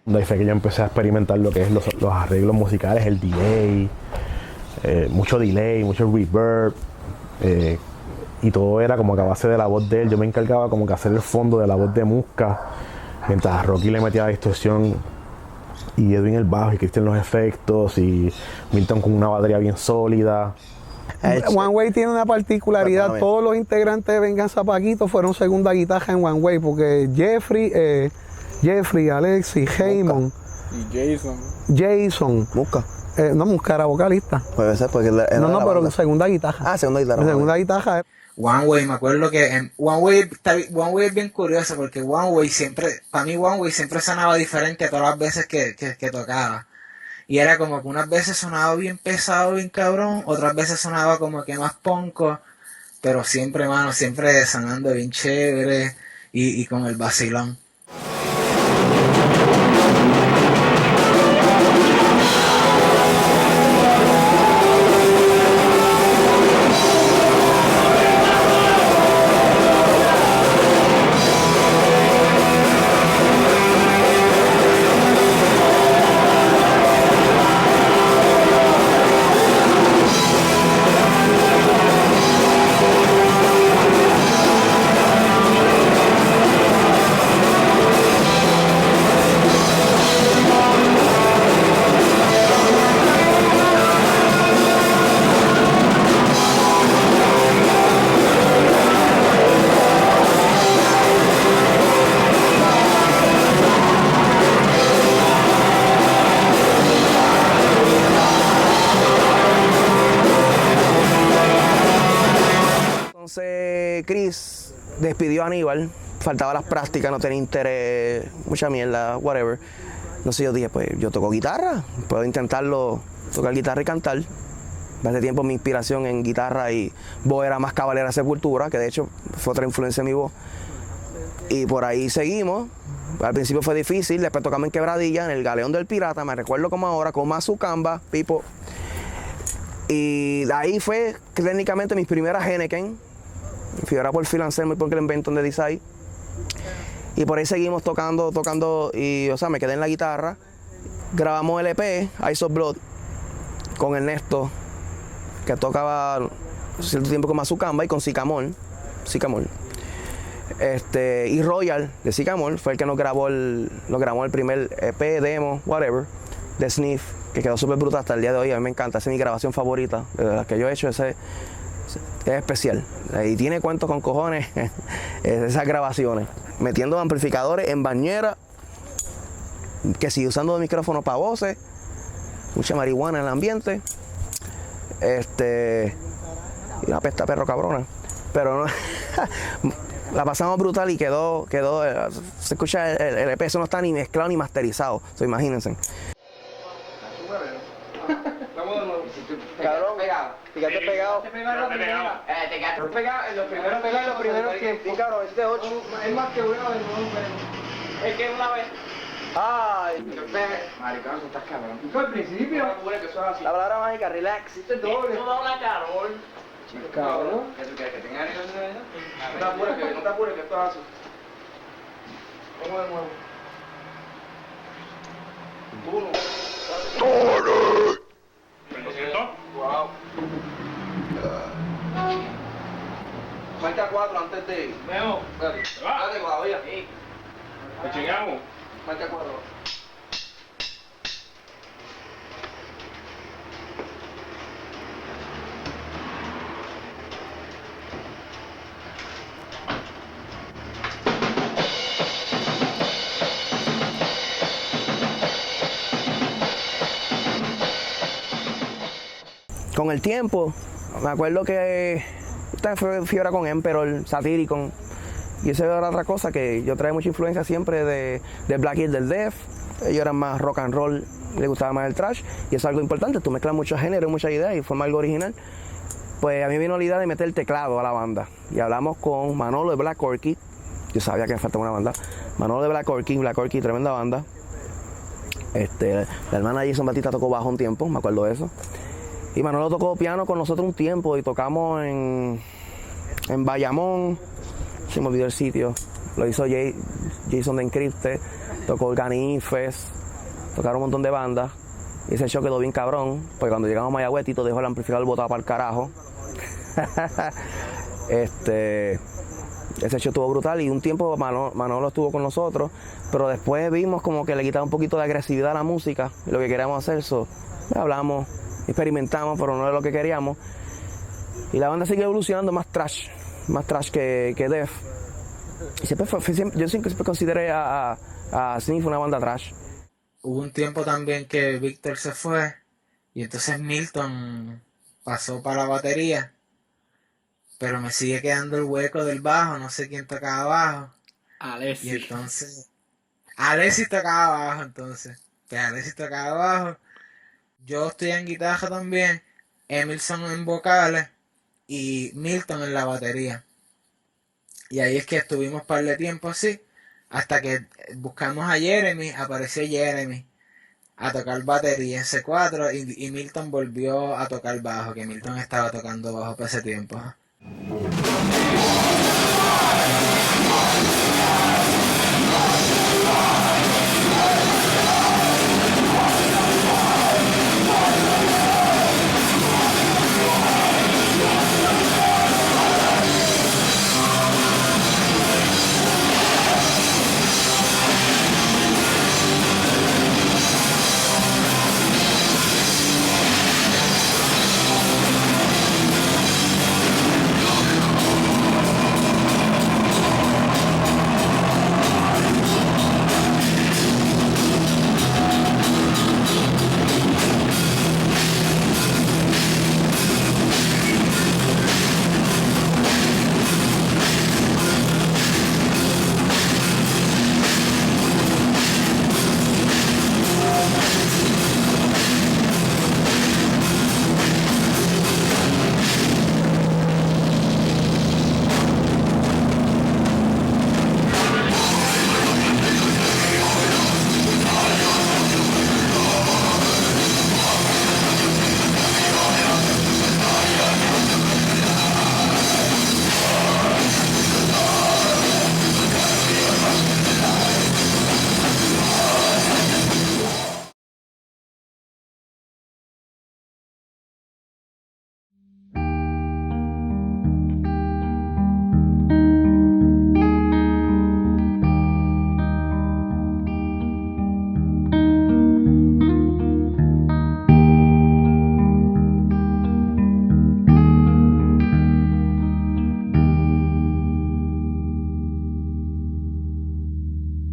De ahí fue que yo empecé a experimentar lo que es los arreglos musicales, el delay, mucho reverb, y todo era como que a base de la voz de él. Yo me encargaba como que hacer el fondo de la voz de Muska, mientras Rocky le metía la distorsión y Edwin el bajo y Cristian los efectos y Milton con una batería bien sólida. One Way tiene una particularidad, todos los integrantes de Venganza Paquito fueron segunda guitarra en One Way, porque Jeffrey, Alexis, Heyman y Jason. Muska. No, Muska era vocalista. Puede ser porque era no, la pero banda. segunda guitarra. Ah, segunda guitarra. Segunda guitarra. One Way, me acuerdo que One Way es bien curioso porque One Way siempre, para mí One Way siempre sonaba diferente a todas las veces que tocaba. Y era como que unas veces sonaba bien pesado, bien cabrón, otras veces sonaba como que más ponco, pero siempre, mano, siempre sonando bien chévere y con el vacilón. Chris despidió a Aníbal, faltaba las prácticas, no tenía interés, mucha mierda, whatever. No sé, yo dije, pues yo toco guitarra, puedo intentarlo, tocar guitarra y cantar. Hace tiempo mi inspiración en guitarra y voz era más Cabalera Sepultura, que de hecho fue otra influencia en mi voz. Y por ahí seguimos. Al principio fue difícil, después tocamos en Quebradilla, en el Galeón del Pirata, me recuerdo como ahora, con Mazucamba, Pipo. Y de ahí fue técnicamente mis primeras Henneken. Fui ahora por Phil Anselmo y por Glenn Benton de Desai. Y por ahí seguimos tocando y, o sea, me quedé en la guitarra. Grabamos el EP, Ice of Blood, con Ernesto, que tocaba cierto tiempo con Mazucamba y con Sycamore. Y Royal de Sycamore fue el que nos grabó el primer EP, demo, whatever, de Sniff, que quedó súper brutal hasta el día de hoy. A mí me encanta, esa es mi grabación favorita de las que yo he hecho. Es especial y tiene cuentos con cojones esas grabaciones, metiendo amplificadores en bañera, que sigue usando micrófonos para voces, mucha marihuana en el ambiente, y una pesta perro cabrona, pero no, la pasamos brutal y quedó se escucha el EP, eso no está ni mezclado ni masterizado, imagínense. Cabrón, Fíjate pegado. Te quedaste pegado en los primeros que... Sí, cabrón, este 8. Es más que una vez, no, es que una vez... Ay. Maricón, tú estás cabrón. Tú al principio... La palabra mágica, relax. Esto es doble. No da una carol. Cabrón. ¿Qué tú quieres? ¿Que tenga nivel de verdad? No te apures, que esto es así. Vamos de nuevo. Uno. ¿Lo siento? Wow. Marca 4 antes de ir. Memo. Dale, todavía. ¿Lo chingamos? Marca 4. con el tiempo, me acuerdo que fui ahora con Emperor, Satyricon, y eso era otra cosa que yo traía mucha influencia siempre de Black Hill, del Def. Ellos eran más rock and roll, les gustaba más el thrash, y eso es algo importante, tú mezclas muchos géneros, muchas ideas y forma algo original. Pues a mí me vino la idea de meter el teclado a la banda, y hablamos con Manolo de Black Orchid, yo sabía que me faltaba una banda, Manolo de Black Orchid, tremenda banda. La hermana Jason Batista tocó bajo un tiempo, me acuerdo de eso. Y Manolo tocó piano con nosotros un tiempo y tocamos en Bayamón, se me olvidó el sitio, lo hizo Jason de Encrypte, tocó Organic Fest, tocaron un montón de bandas. Y ese show quedó bien cabrón, porque cuando llegamos a Mayagüez, Tito dejó el amplificador botado para el carajo. Ese show estuvo brutal y un tiempo Manolo estuvo con nosotros, pero después vimos como que le quitaba un poquito de agresividad a la música y lo que queríamos hacer, hablamos, experimentamos, pero no era lo que queríamos. Y la banda sigue evolucionando, más trash que Def. Y yo siempre consideré a Sniff una banda trash. Hubo un tiempo también que Víctor se fue y entonces Milton pasó para la batería, pero me sigue quedando el hueco del bajo, no sé quién tocaba bajo. Alessi. Y entonces Alessi tocaba bajo, entonces Alessi tocaba bajo, yo estoy en guitarra también, Emilson en vocales y Milton en la batería. Y ahí es que estuvimos un par de tiempo así, hasta que buscamos a Jeremy, apareció Jeremy a tocar batería en C4 y Milton volvió a tocar bajo, que Milton estaba tocando bajo por ese tiempo.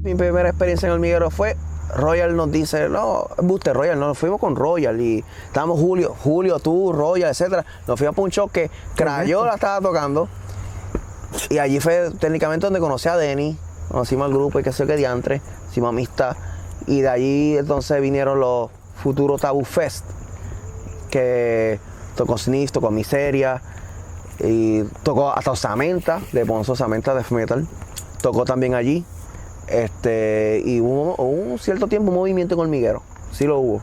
Mi primera experiencia en Hormiguero fue, Royal nos dice, no, Buster, Royal, nos fuimos con Royal y estábamos Julio, tú, Royal, etcétera. Nos fuimos por un show que Crayola estaba tocando y allí fue técnicamente donde conocí a Denny, conocimos al grupo y qué sé yo qué diantre, hicimos amistad y de allí entonces vinieron los futuros Taboo Fest, que tocó Sniff, tocó Miseria y tocó hasta Osamenta, de Ponzo Osamenta Death Metal, tocó también allí. Y hubo un cierto tiempo un movimiento en Hormiguero, sí lo hubo.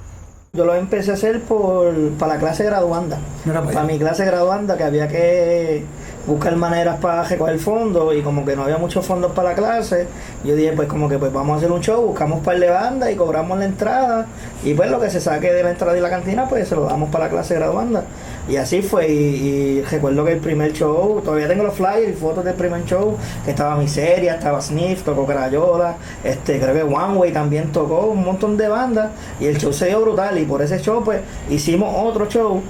Yo lo empecé a hacer para la clase graduanda, para mi clase graduanda, que había que buscar maneras para recoger fondos y como que no había muchos fondos para la clase, yo dije pues vamos a hacer un show, buscamos un par de bandas y cobramos la entrada y pues lo que se saque de la entrada y la cantina pues se lo damos para la clase graduanda. Y así fue, y recuerdo que el primer show, todavía tengo los flyers y fotos del primer show, que estaba Miseria, estaba Sniff, tocó Crayola, creo que One Way también tocó, un montón de bandas, y el show se dio brutal, y por ese show pues hicimos otro show,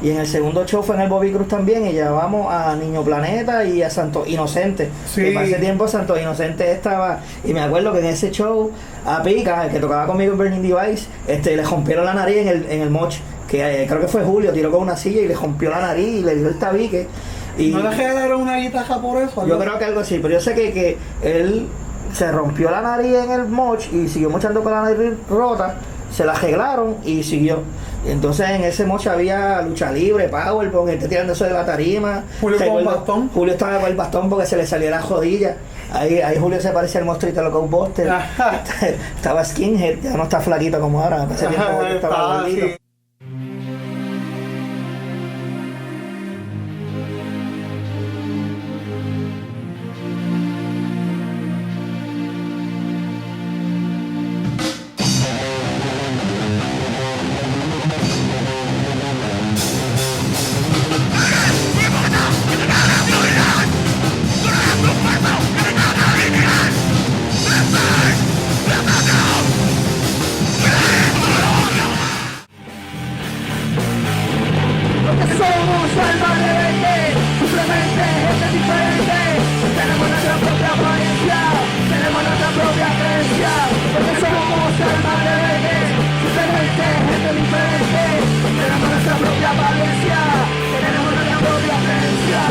y en el segundo show fue en el Bobby Cruz también, y llevamos a Niño Planeta y a Santo Inocente, que para ese tiempo Santo Inocente estaba, y me acuerdo que en ese show, a Pica, el que tocaba conmigo en Burning Device, le rompieron la nariz en el moch, que creo que fue Julio, tiró con una silla y le rompió la nariz y le dio el tabique. Y ¿No le regalaron una guitarra por eso? yo creo que algo así, pero yo sé que él se rompió la nariz en el moch y siguió mochando con la nariz rota, se la arreglaron y siguió. Entonces en ese moch había lucha libre, powerbomb, gente tirando eso de la tarima. Julio con el bastón. Julio estaba con el bastón porque se le salía la jodilla. Ahí Julio se parecía al monstruito de los Ghostbusters. Estaba skinhead, ya no está flaquito como ahora. Hace tiempo que estaba gordito. Sí. Somos almas rebeldes, simplemente gente diferente. Tenemos nuestra propia apariencia, tenemos nuestra propia creencia. Porque somos almas rebeldes, simplemente gente diferente. Tenemos nuestra propia apariencia, tenemos nuestra propia creencia.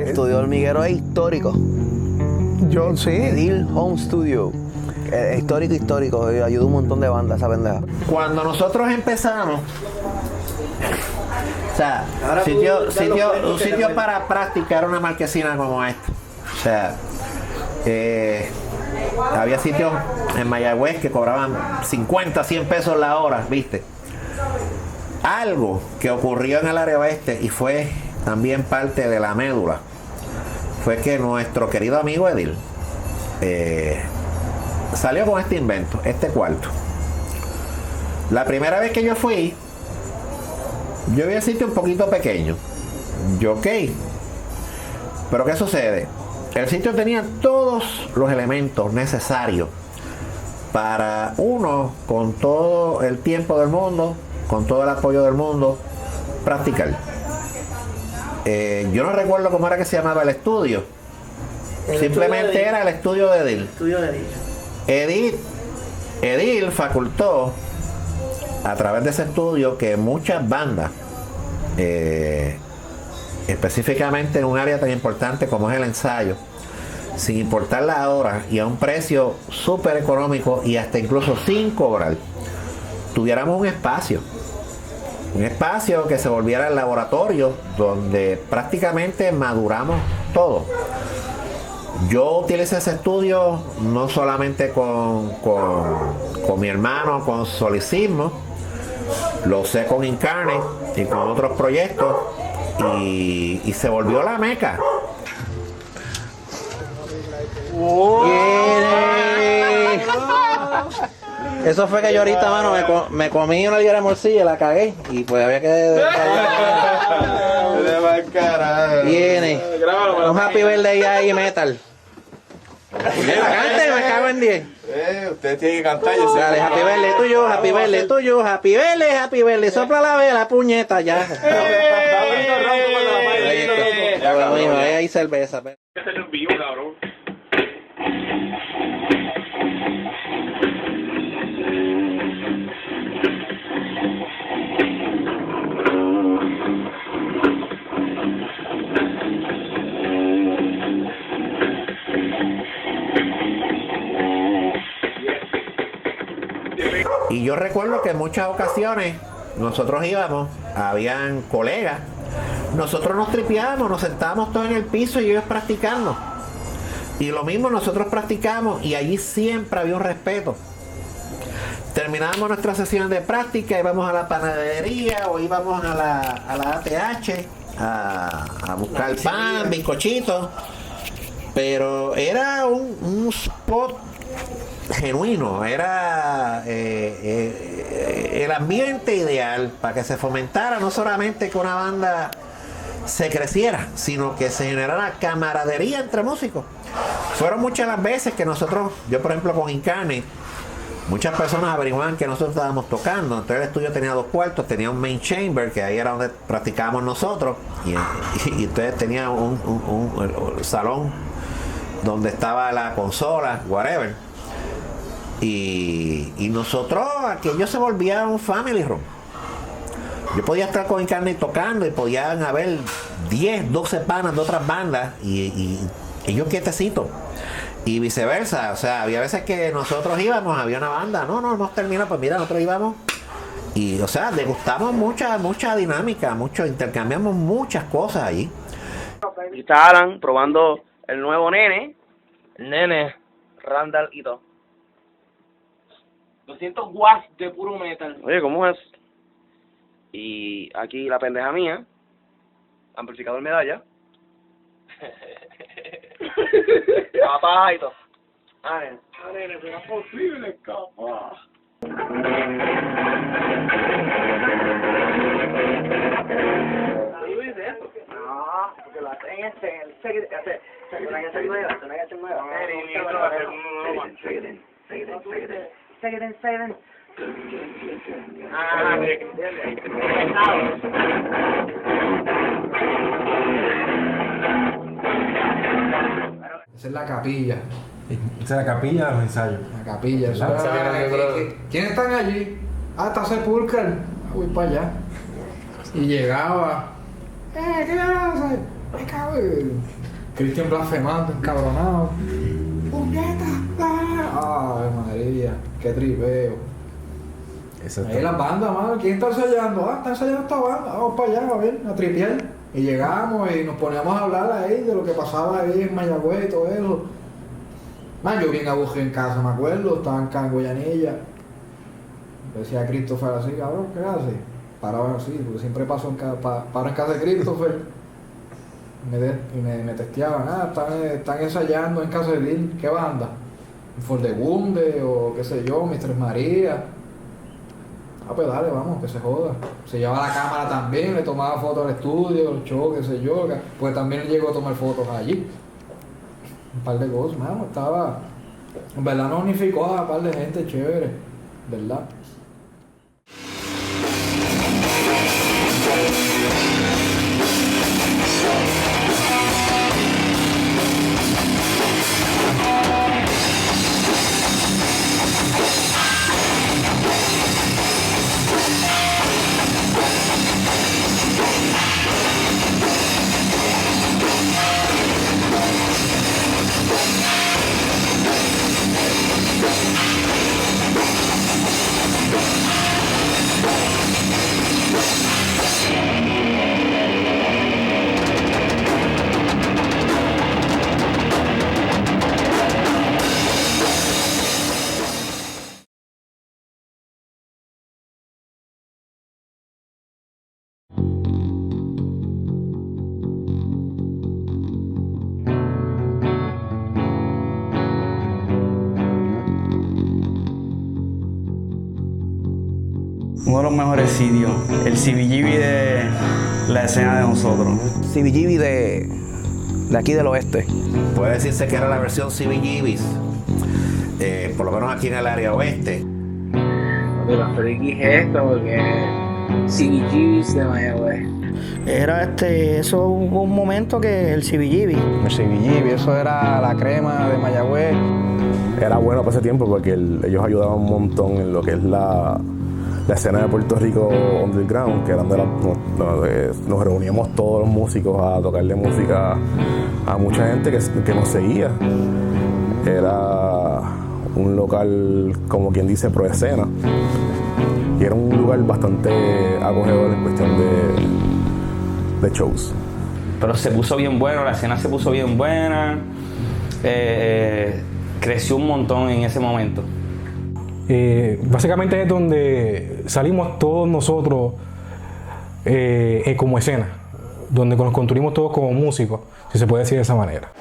Estudio hormiguero es histórico. Yo sí. Edil Home Studio. Histórico. Ayuda un montón de bandas esa pendeja. Cuando nosotros empezamos, o sea, un sitio para practicar una marquesina como esta. O sea, había sitios en Mayagüez que cobraban 50, 100 pesos la hora, ¿viste? Algo que ocurrió en el área oeste y fue también parte de la médula fue que nuestro querido amigo Edil salió con este invento, este cuarto. La primera vez que yo fui, yo vi el sitio un poquito pequeño. Ok. Pero ¿qué sucede? El sitio tenía todos los elementos necesarios para uno, con todo el tiempo del mundo, con todo el apoyo del mundo, practicar. Yo no recuerdo cómo era que se llamaba el estudio. Simplemente era el estudio de Edil. Edil facultó a través de ese estudio que muchas bandas, específicamente en un área tan importante como es el ensayo, sin importar la hora y a un precio súper económico y hasta incluso sin cobrar, tuviéramos un espacio que se volviera el laboratorio donde prácticamente maduramos todo. Yo utilicé ese estudio no solamente con mi hermano, con Solicismo, lo usé con Incarnate y con otros proyectos y se volvió la meca. Eso fue que yo ahorita, mano, me comí una libra de morcilla y la cagué. Y pues había que... Viene. Un happy birthday ahí, metal. Cante, me cago en 10. Usted tiene que cantar. Dale, happy birthday tuyo, happy birthday tuyo, happy birthday. Sopla la vela, puñeta, ya. Ahí hay cerveza. Hay que hacerle un vivo, cabrón. Y yo recuerdo que en muchas ocasiones nosotros íbamos, habían colegas, nosotros nos tripeábamos, nos sentábamos todos en el piso y ellos practicando. Y lo mismo nosotros practicamos y allí siempre había un respeto. Terminábamos nuestra sesión de práctica, íbamos a la panadería o íbamos a la ATH a buscar pan, bizcochitos. Pero era un spot genuino, era el ambiente ideal para que se fomentara no solamente que una banda se creciera, sino que se generara camaradería entre músicos. Fueron muchas las veces que nosotros, yo por ejemplo con Incarnate, muchas personas averiguaban que nosotros estábamos tocando. Entonces el estudio tenía 2 cuartos, tenía un main chamber, que ahí era donde practicábamos nosotros, y entonces tenía un salón donde estaba la consola, whatever. Y nosotros, aquello se volvía un family room. Yo podía estar con Incarnate tocando y podían haber 10, 12 panas de otras bandas y ellos quietecitos. Y viceversa, o sea, había veces que nosotros íbamos, había una banda, no hemos terminado, pues mira, nosotros íbamos y, o sea, degustamos mucha dinámica, intercambiamos muchas cosas allí. Y está Alan probando el nuevo nene, Randall y todo. 200 watts de puro metal. Oye, ¿cómo es? Y aquí la pendeja mía, amplificador medalla. Capaz y todo. Nene, pero es posible escapar. No, porque lo hacen en el Second. Esa es la capilla. Esa es la capilla de los ensayos. La capilla. Eso ¿quiénes están allí? Está Sepulcral. Voy para allá. Y llegaba. ¿Qué haces? Me cago en... Cristian blasfemando, encabronado. ¡Puñeta! ¡Ay, María! ¡Qué tripeo! Ahí las bandas, mano. ¿Quién está ensayando? Está ensayando esta banda. Vamos para allá, a ver, a tripear. Y llegamos y nos poníamos a hablar ahí de lo que pasaba ahí en Mayagüez y todo eso. Man, yo bien aburrido en casa, me acuerdo. Estaba acá en Guayanilla. Decía Christopher así, cabrón, ¿qué hace? Paraba así, porque siempre paso paro en casa de Christopher. Me testeaban, están ensayando en casa de Bill. ¿Qué banda? For the Wunde o qué sé yo, Mistress María. Pues dale, vamos, que se joda. Se llevaba la cámara también, le tomaba fotos al estudio, el show, qué sé yo. Pues también llegó a tomar fotos allí. Un par de cosas, mano, estaba... En verdad nos unificó a un par de gente chévere, ¿verdad? Uno de los mejores sitios, el CBGB de la escena de nosotros. CBGB de aquí del oeste. Puede decirse que era la versión CBGBs, por lo menos aquí en el área oeste. Pero friki es esto porque CBGBs de Mayagüez. Era eso hubo un momento que el CBGB. El CBGB, eso era la crema de Mayagüez. Era bueno para ese tiempo porque ellos ayudaban un montón en lo que es la escena de Puerto Rico underground, que eran nos reuníamos todos los músicos a tocarle música a mucha gente que nos seguía. Era un local, como quien dice, pro escena. Y era un lugar bastante acogedor en cuestión de shows. Pero se puso bien bueno, la escena se puso bien buena. Creció un montón en ese momento. Básicamente es donde salimos todos nosotros como escena, donde nos construimos todos como músicos, si se puede decir de esa manera.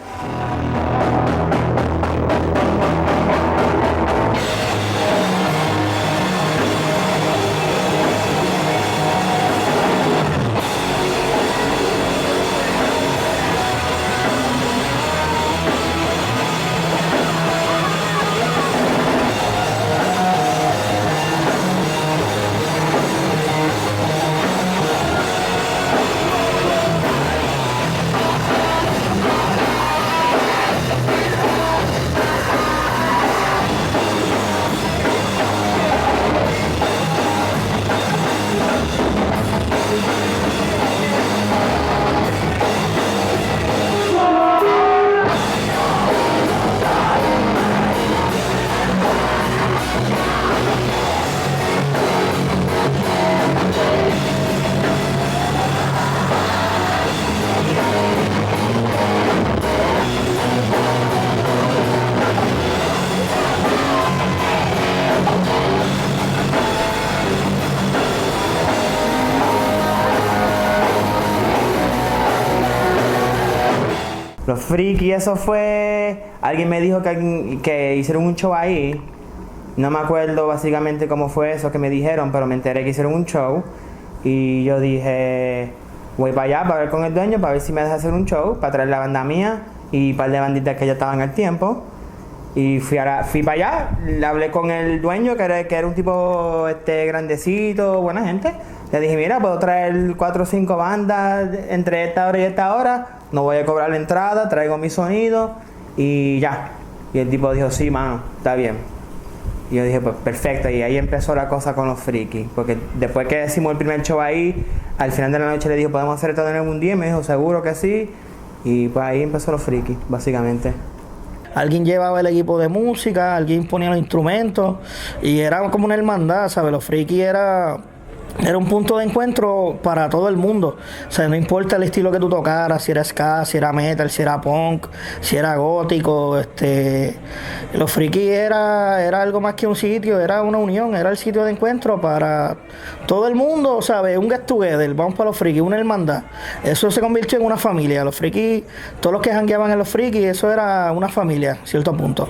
Los Friki, eso fue... Alguien me dijo que hicieron un show ahí. No me acuerdo básicamente cómo fue eso que me dijeron, pero me enteré que hicieron un show. Y yo dije, voy para allá para ver con el dueño, para ver si me deja hacer un show, para traer la banda mía y un par de banditas que ya estaban al tiempo. Y fui para allá, le hablé con el dueño, que era un tipo grandecito, buena gente. Le dije, mira, puedo traer 4 o 5 bandas entre esta hora y esta hora. No voy a cobrar la entrada, traigo mi sonido y ya. Y el tipo dijo, sí, mano, está bien. Y yo dije, pues perfecto. Y ahí empezó la cosa con los Friki. Porque después que hicimos el primer show ahí, al final de la noche le dijo, ¿podemos hacer esto en algún día? Y me dijo, seguro que sí. Y pues ahí empezó los Friki, básicamente. Alguien llevaba el equipo de música, alguien ponía los instrumentos y era como una hermandad, ¿sabes? Los Friki era un punto de encuentro para todo el mundo. O sea, no importa el estilo que tú tocaras, si era ska, si era metal, si era punk, si era gótico, los Friki era algo más que un sitio, era una unión, era el sitio de encuentro para todo el mundo, ¿sabes? Un get together, vamos para los Friki, una hermandad. Eso se convirtió en una familia. Los Friki, todos los que jangueaban en los Friki, eso era una familia, a cierto punto.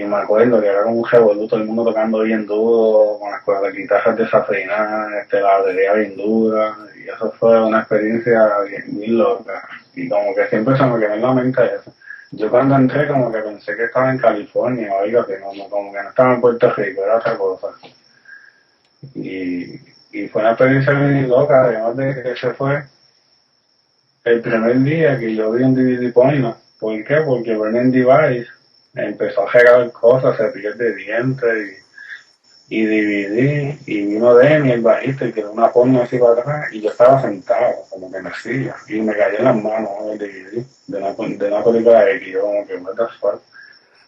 Me acuerdo que era como un revolú, todo el mundo tocando bien duro, con las guitarras desafinadas, la batería bien dura, y eso fue una experiencia bien loca, y como que siempre se me quedó en la mente eso. Yo cuando entré como que pensé que estaba en California o algo que no, como que no estaba en Puerto Rico, era otra cosa. Y fue una experiencia bien loca, además de que ese fue el primer día que yo vi un DVD porno. ¿Por qué? Porque Burning Device empezó a regalar cosas, cepillos de dientes y DVD, y vino Demi, el bajista, y quedó una porno así para atrás, y yo estaba sentado, como que en la silla, y me cayó en las manos el DVD de una película X, yo como que, what the fuck.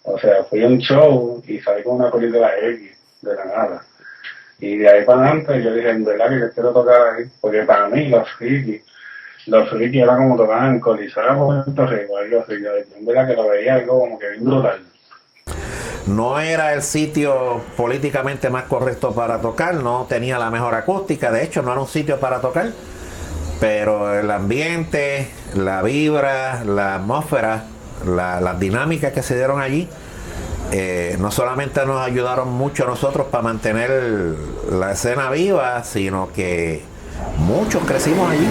O sea, fui a un show y salí con una película X, de la nada. Y de ahí para adelante yo dije, en verdad que yo quiero tocar ahí, porque para mí los Friki era como tocar en Coliseo Puerto Rico, algo así. Yo en verdad que lo veía algo como que bien brutal. No era el sitio políticamente más correcto para tocar, no tenía la mejor acústica, de hecho no era un sitio para tocar, pero el ambiente, la vibra, la atmósfera, las dinámicas que se dieron allí, no solamente nos ayudaron mucho a nosotros para mantener la escena viva, sino que muchos crecimos allí.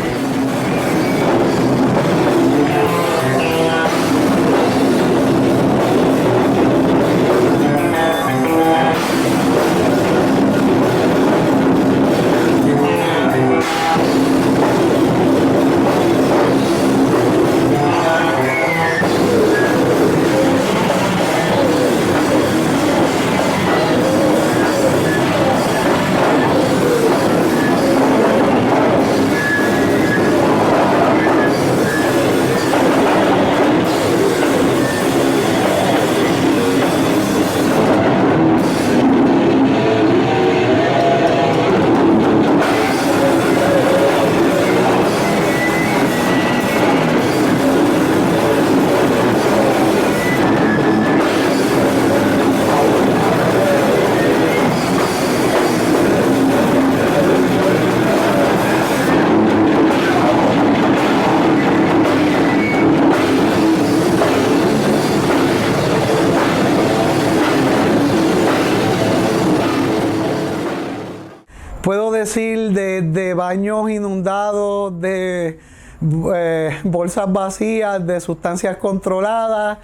Puedo decir de baños inundados, de bolsas vacías, de sustancias controladas,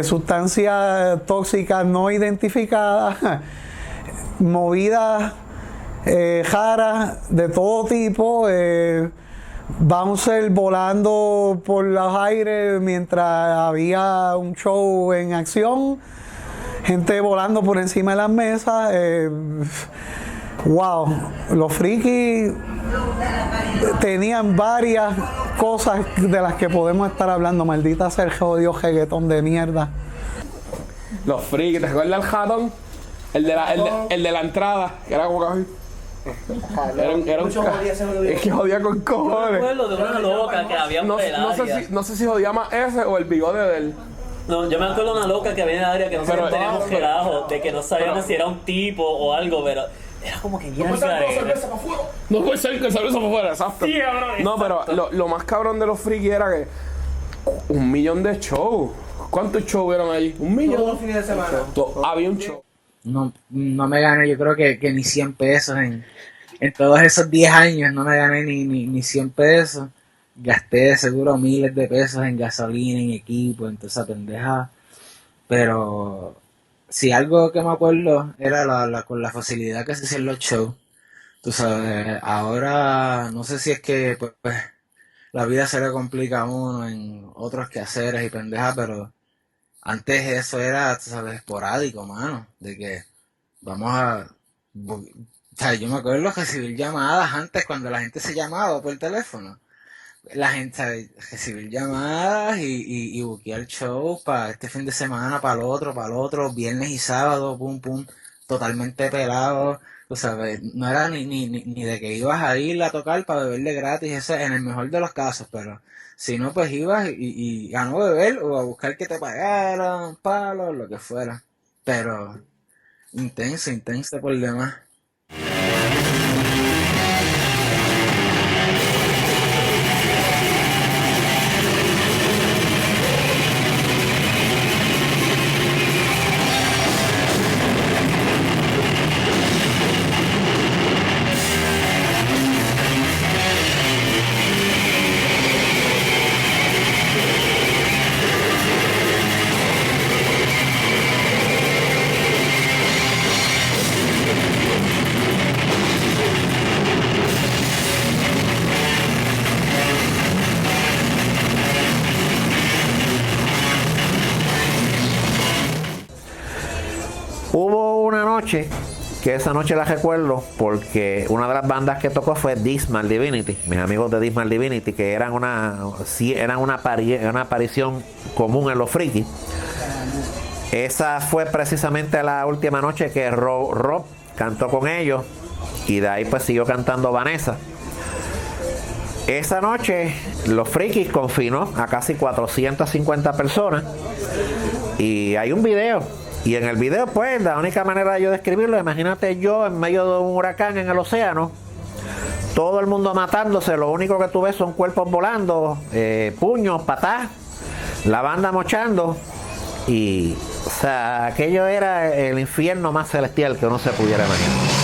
sustancias tóxicas no identificadas, movidas raras de todo tipo, bouncers volando por los aires mientras había un show en acción, gente volando por encima de las mesas. Wow, los frikis tenían varias cosas de las que podemos estar hablando. Maldita sea el jodido reggaetón de mierda. Los frikis, ¿te acuerdas del jatón? El de la entrada, que era como que era un es que jodía con cojones. Me acuerdo de una loca que había no sé si jodía más ese o el bigote de él. No, yo me acuerdo de una loca que había en el área que nosotros teníamos relajo, de que no sabíamos si era un tipo o algo, pero era como que bien No puede ser que cerveza para afuera, exacto. Sí, cabrón, no, pero lo más cabrón de los frikis era que 1 millón de shows. ¿Cuántos shows hubieron allí? 1 millón. Todos los fines de semana. Había un show. No me gané, yo creo que ni 100 pesos en todos esos 10 años, no me gané ni 100 pesos. Gasté seguro miles de pesos en gasolina, en equipo, en toda esa pendeja. Pero si algo que me acuerdo era con la facilidad que se hacían los shows. Tú sabes, ahora no sé si es que pues la vida se le complica a uno en otros quehaceres y pendejas, pero antes eso era, tú sabes, esporádico, mano, de que vamos a... O sea, yo me acuerdo de recibir llamadas antes cuando la gente se llamaba por teléfono. La gente, ¿sabes? Recibir llamadas y buquear shows para este fin de semana, para el otro, viernes y sábado, pum, totalmente pelado. Tú sabes, no era ni de que ibas a ir a tocar para beberle gratis, eso en el mejor de los casos, pero si no, pues ibas y a no beber o a buscar que te pagaran, palos, lo que fuera. Pero intenso por demás. Hubo una noche, que esa noche la recuerdo, porque una de las bandas que tocó fue Dismal Divinity, mis amigos de Dismal Divinity, que eran una aparición común en los frikis. Esa fue precisamente la última noche que Rob cantó con ellos, y de ahí pues siguió cantando Vanessa. Esa noche los frikis confinó a casi 450 personas, y hay un video Y en el video, pues, la única manera de yo describirlo, imagínate yo en medio de un huracán en el océano, todo el mundo matándose, lo único que tú ves son cuerpos volando, puños, patás, la banda mochando, y, o sea, aquello era el infierno más celestial que uno se pudiera imaginar.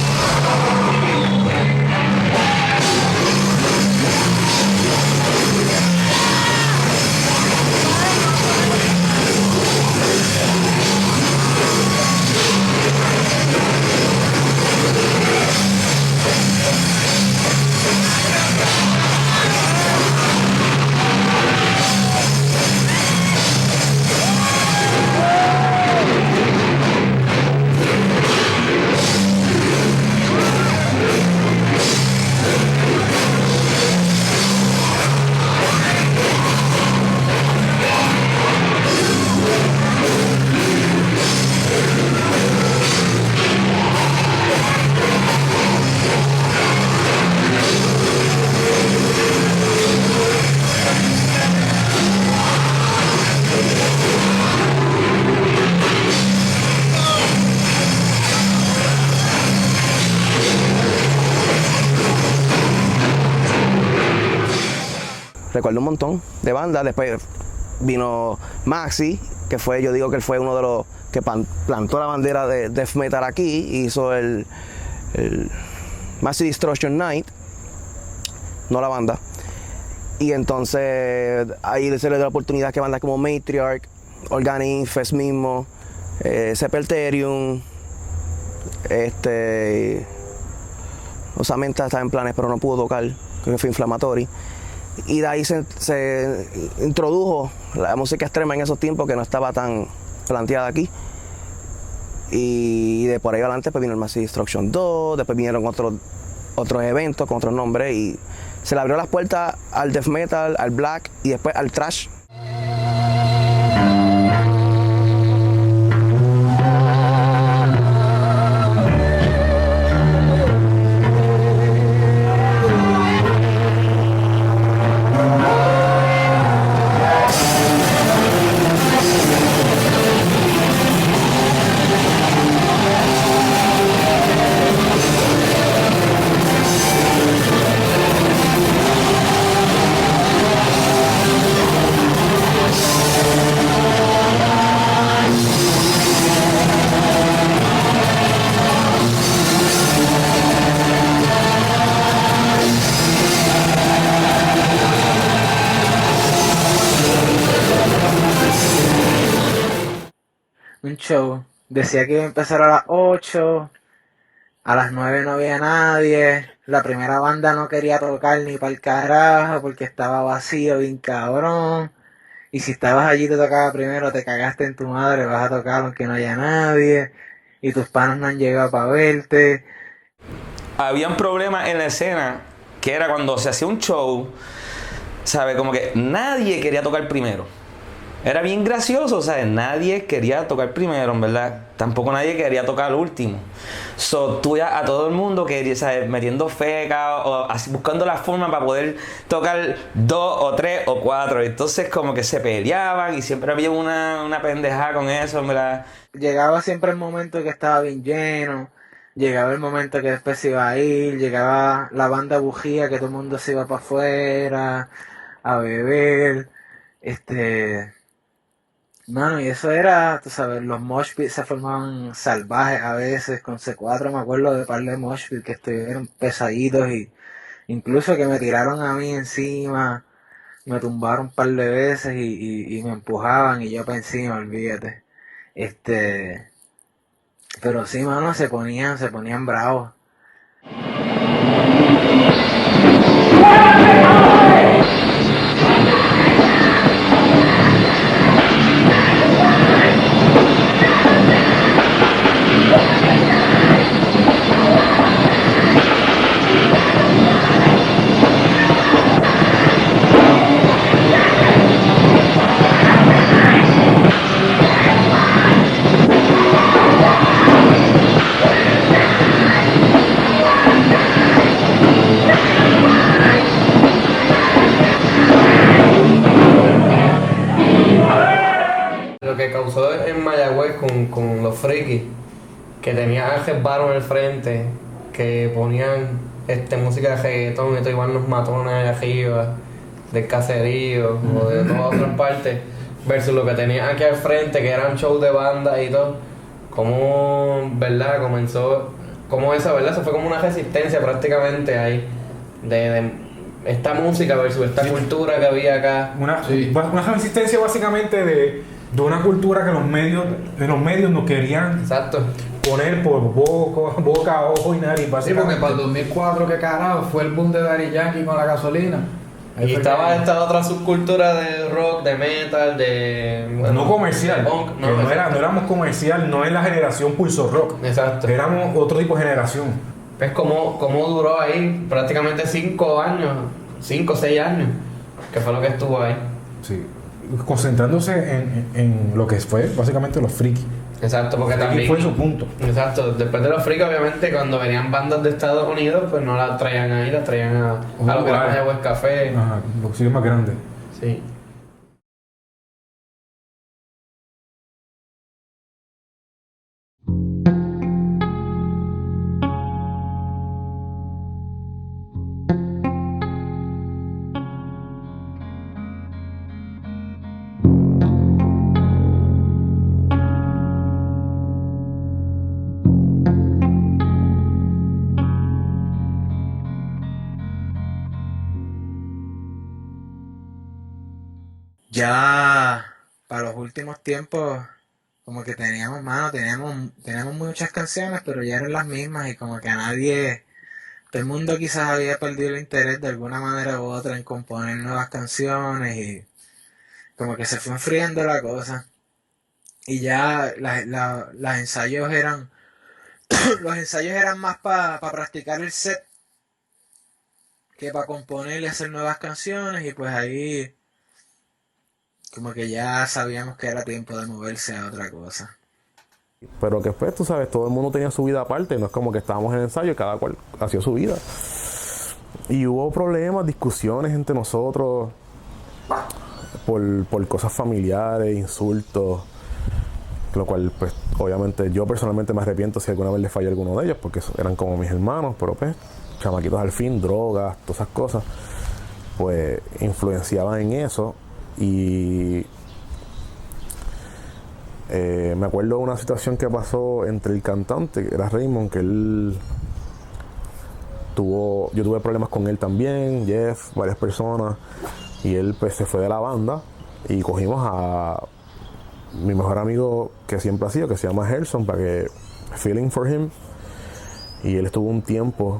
Recuerdo un montón de bandas. Después vino Maxi, que fue, yo digo que él fue uno de los que plantó la bandera de death metal aquí. Hizo el Maxi Destruction Night, no la banda. Y entonces ahí se le dio la oportunidad que bandas como Matriarch, Organic Infest mismo, Sepulterium, Osamenta estaba en planes pero no pudo tocar, creo que fue Inflammatory. Y de ahí se introdujo la música extrema en esos tiempos que no estaba tan planteada aquí. Y de por ahí adelante pues vino el Massive Destruction 2, después vinieron otros eventos con otros nombres y se le abrió las puertas al death metal, al black y después al thrash. Un show, decía que iba a empezar a las 8, a las 9 no había nadie, la primera banda no quería tocar ni para el carajo porque estaba vacío, bien cabrón, y si estabas allí te tocaba primero, te cagaste en tu madre, vas a tocar aunque no haya nadie, y tus panos no han llegado para verte. Habían problemas en la escena, que era cuando se hacía un show, ¿sabes? Como que nadie quería tocar primero. Era bien gracioso, ¿sabes? Nadie quería tocar primero, en verdad. Tampoco nadie quería tocar último. Tú ya a todo el mundo quería, ¿sabes? Metiendo feca o así, buscando la forma para poder tocar 2 o 3 o 4. Entonces como que se peleaban y siempre había una pendejada con eso, en verdad. Llegaba siempre el momento que estaba bien lleno. Llegaba el momento que después se iba a ir. Llegaba la banda bujía, que todo el mundo se iba para afuera a beber. Mano, y eso era, tú sabes, los mosh pits se formaban salvajes a veces, con C4 me acuerdo de par de mosh pits que estuvieron pesaditos y incluso que me tiraron a mí encima, me tumbaron un par de veces y me empujaban y yo para encima, olvídate. Pero sí, mano, se ponían bravos. Lo que causó en Mayagüez con los frikis, que tenía Ángel Baro en el frente, que ponían música de reggaetón y todo, iban los matones allá arriba, del caserío o de todas otras partes, versus lo que tenía aquí al frente, que eran shows de banda y todo. Como, ¿verdad? Comenzó, como esa, ¿verdad? Eso fue como una resistencia prácticamente ahí, de esta música versus esta cultura que había acá. Una resistencia básicamente de una cultura que en los medios no querían poner por boca, ojo y nariz. Sí, porque para el 2004, que carajo, fue el boom de Daddy Yankee con la gasolina. Y estaba esta otra subcultura de rock, de metal, de... Bueno, no comercial, de punk, no éramos comercial, no es la generación Pulso Rock. Exacto. Éramos otro tipo de generación. ¿Ves cómo duró ahí? Prácticamente 5 años, 5 o 6 años, que fue lo que estuvo ahí. Sí, concentrándose en lo que fue básicamente los frikis. Exacto, porque también fue su punto. Exacto, después de los frikis, obviamente, cuando venían bandas de Estados Unidos, pues no las traían ahí, las traían a lo que era Mayagüez Café. Ajá, los sitios más grandes. Sí. Ya para los últimos tiempos, como que teníamos muchas canciones, pero ya eran las mismas y como que todo el mundo quizás había perdido el interés de alguna manera u otra en componer nuevas canciones y como que se fue enfriando la cosa. Y ya los ensayos eran más para practicar el set que para componer y hacer nuevas canciones, y pues ahí como que ya sabíamos que era tiempo de moverse a otra cosa. Pero que pues, tú sabes, todo el mundo tenía su vida aparte, no es como que estábamos en ensayo y cada cual hacía su vida. Y hubo problemas, discusiones entre nosotros por cosas familiares, insultos, lo cual pues obviamente yo personalmente me arrepiento si alguna vez le fallé a alguno de ellos, porque eran como mis hermanos, pero pues chamaquitos al fin, drogas, todas esas cosas, pues influenciaban en eso. Y me acuerdo de una situación que pasó entre el cantante, que era Raymond, que yo tuve problemas con él también, Jeff, varias personas, y él pues se fue de la banda y cogimos a mi mejor amigo que siempre ha sido, que se llama Gerson, para que Feeling for Him, y él estuvo un tiempo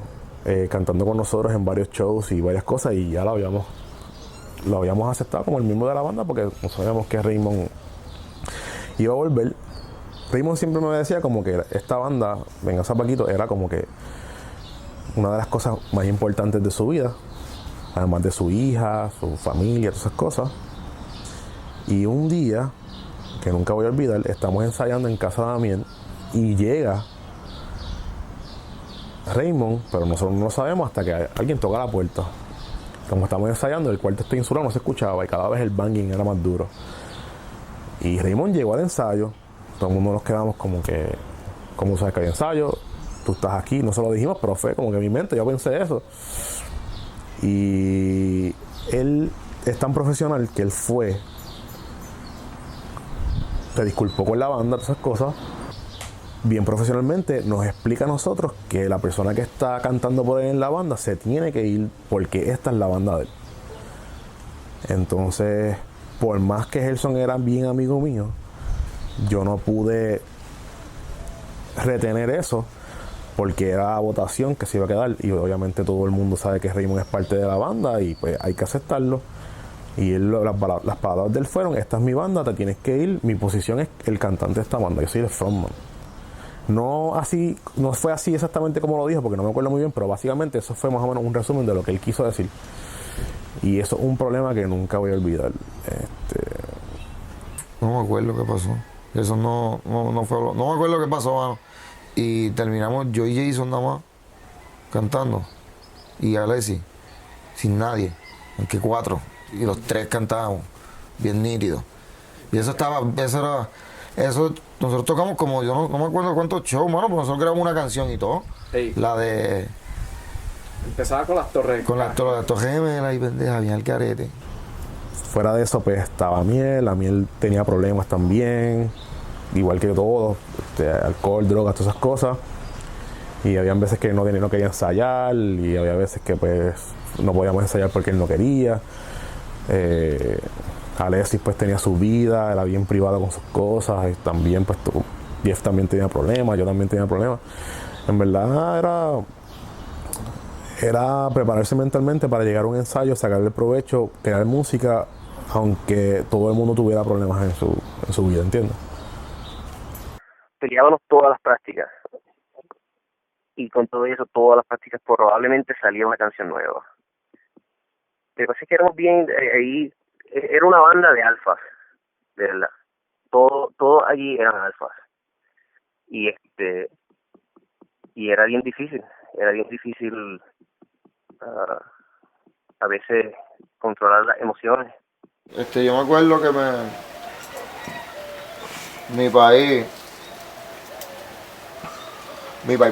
cantando con nosotros en varios shows y varias cosas, y ya lo habíamos aceptado como el miembro de la banda porque no sabíamos que Raymond iba a volver. Raymond siempre me decía como que esta banda, Venganza Paquito, era como que una de las cosas más importantes de su vida, además de su hija, su familia, todas esas cosas. Y un día, que nunca voy a olvidar, estamos ensayando en casa de Damián y llega Raymond, pero nosotros no lo sabemos hasta que alguien toca la puerta. Como estamos ensayando, el cuarto está insulado, no se escuchaba y cada vez el banging era más duro. Y Raymond llegó al ensayo, todo el mundo nos quedamos como que, ¿cómo sabes que hay ensayo? Tú estás aquí, no se lo dijimos, pero fue como que en mi mente, yo pensé eso. Y él es tan profesional que él fue, se disculpó con la banda, todas esas cosas, bien profesionalmente, nos explica a nosotros que la persona que está cantando por él en la banda se tiene que ir porque esta es la banda de él. Entonces, por más que Gerson era bien amigo mío, yo no pude retener eso porque era votación que se iba a quedar, y obviamente todo el mundo sabe que Raymond es parte de la banda y pues hay que aceptarlo. Y las palabras de él fueron: esta es mi banda, te tienes que ir, mi posición es el cantante de esta banda, yo soy el frontman. No fue así exactamente como lo dijo, porque no me acuerdo muy bien, pero básicamente eso fue más o menos un resumen de lo que él quiso decir. Y eso es un problema que nunca voy a olvidar. No me acuerdo qué pasó. Eso no fue. No me acuerdo qué pasó, mano. Y terminamos yo y Jason nada más cantando. Y Alessi, sin nadie. Aunque 4. Y los 3 cantábamos. Bien nítido. Y eso nosotros tocamos como, yo no me acuerdo cuántos shows, mano, pero nosotros grabamos una canción y todo. Ey. La de... Empezaba con las torres. Con las torres gemelas y pendeja, bien al carete. Fuera de eso, pues estaba Miel. La Miel tenía problemas también, igual que todos, alcohol, drogas, todas esas cosas. Y habían veces que no quería ensayar, y había veces que pues no podíamos ensayar porque él no quería. Alexis pues tenía su vida, era bien privado con sus cosas, y también pues Jeff también tenía problemas, yo también tenía problemas. En verdad era prepararse mentalmente para llegar a un ensayo, sacarle provecho, crear música, aunque todo el mundo tuviera problemas en su vida, ¿entiendes? Peleábamos todas las prácticas, y con todo eso, todas las prácticas probablemente salía una canción nueva. Lo que pasa es que éramos bien, ahí era una banda de alfas, de verdad. Todo allí eran alfas. Y era bien difícil a veces controlar las emociones. Yo me acuerdo que mi país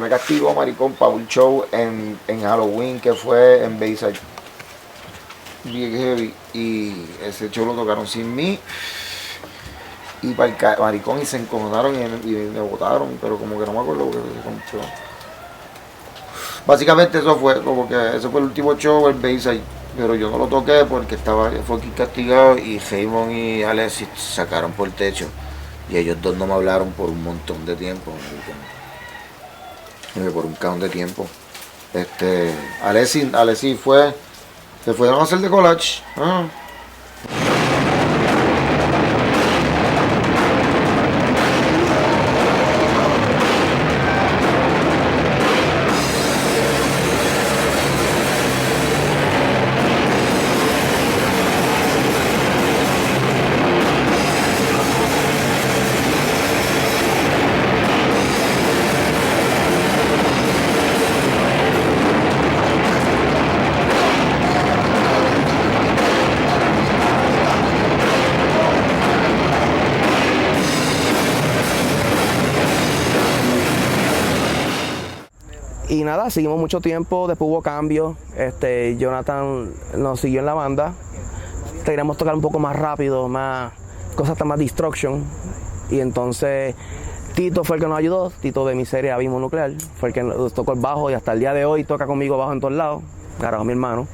me castigó, maricón, para un show en Halloween que fue en Bayside. Bien heavy. Y ese show lo tocaron sin mí. Y para el maricón, y se encojonaron y me botaron, pero como que no me acuerdo que se compró. Básicamente eso fue, como que ese fue el último show, el Bayside. Pero yo no lo toqué porque estaba fucking castigado, y Raymond y Alexis sacaron por el techo. Y ellos dos no me hablaron por un montón de tiempo, por un count de tiempo. Alexis se fueron a hacer de collage. Y nada, seguimos mucho tiempo, después hubo cambios. Jonathan nos siguió en la banda. Queríamos tocar un poco más rápido, más cosas más destruction. Y entonces Tito fue el que nos ayudó, Tito de mi serie Abismo Nuclear, fue el que nos tocó el bajo, y hasta el día de hoy toca conmigo bajo en todos lados, carajo, mi hermano.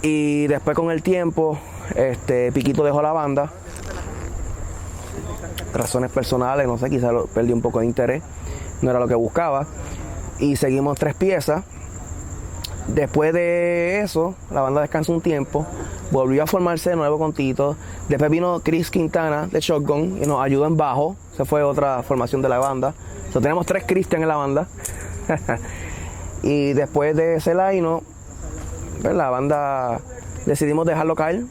Y después con el tiempo, Piquito dejó la banda. Razones personales, no sé, quizás perdí un poco de interés, no era lo que buscaba. Y seguimos 3 piezas. Después de eso, la banda descansó un tiempo, volvió a formarse de nuevo con Tito. Después vino Chris Quintana de Shotgun y nos ayudó en bajo. Esa fue otra formación de la banda. Entonces, tenemos 3 Christian en la banda. Y después de ese line, pues, la banda decidimos dejarlo caer,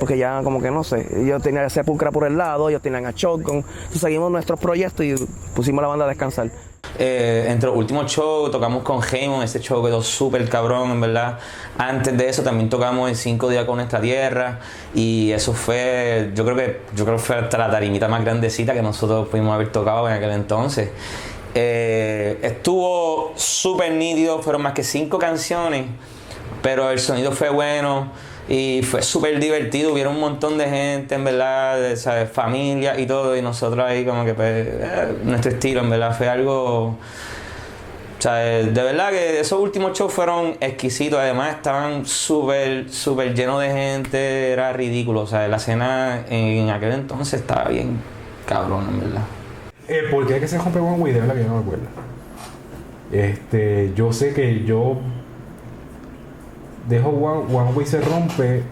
porque ya como que no sé, yo tenía a Sepulcra por el lado, ellos tenían a Shotgun. Entonces seguimos nuestros proyectos y pusimos la banda a descansar. Entre los últimos shows tocamos con Raymond, ese show quedó súper cabrón, en verdad. Antes de eso también tocamos en 5 días con Nuestra Tierra, y eso fue, yo creo que fue hasta la tarimita más grandecita que nosotros pudimos haber tocado en aquel entonces. Estuvo súper nítido, fueron más que 5 canciones, pero el sonido fue bueno y fue súper divertido. Hubieron un montón de gente, en verdad, ¿sabes? Familia y todo, y nosotros ahí como que pues, nuestro estilo, en verdad, fue algo, ¿sabes? De verdad que esos últimos shows fueron exquisitos. Además estaban súper llenos de gente, era ridículo, o sea, la escena en aquel entonces estaba bien cabrón, en verdad. ¿Por qué es que se rompe One Way? De verdad que yo no me acuerdo. Yo sé que yo dejo One Way se rompe.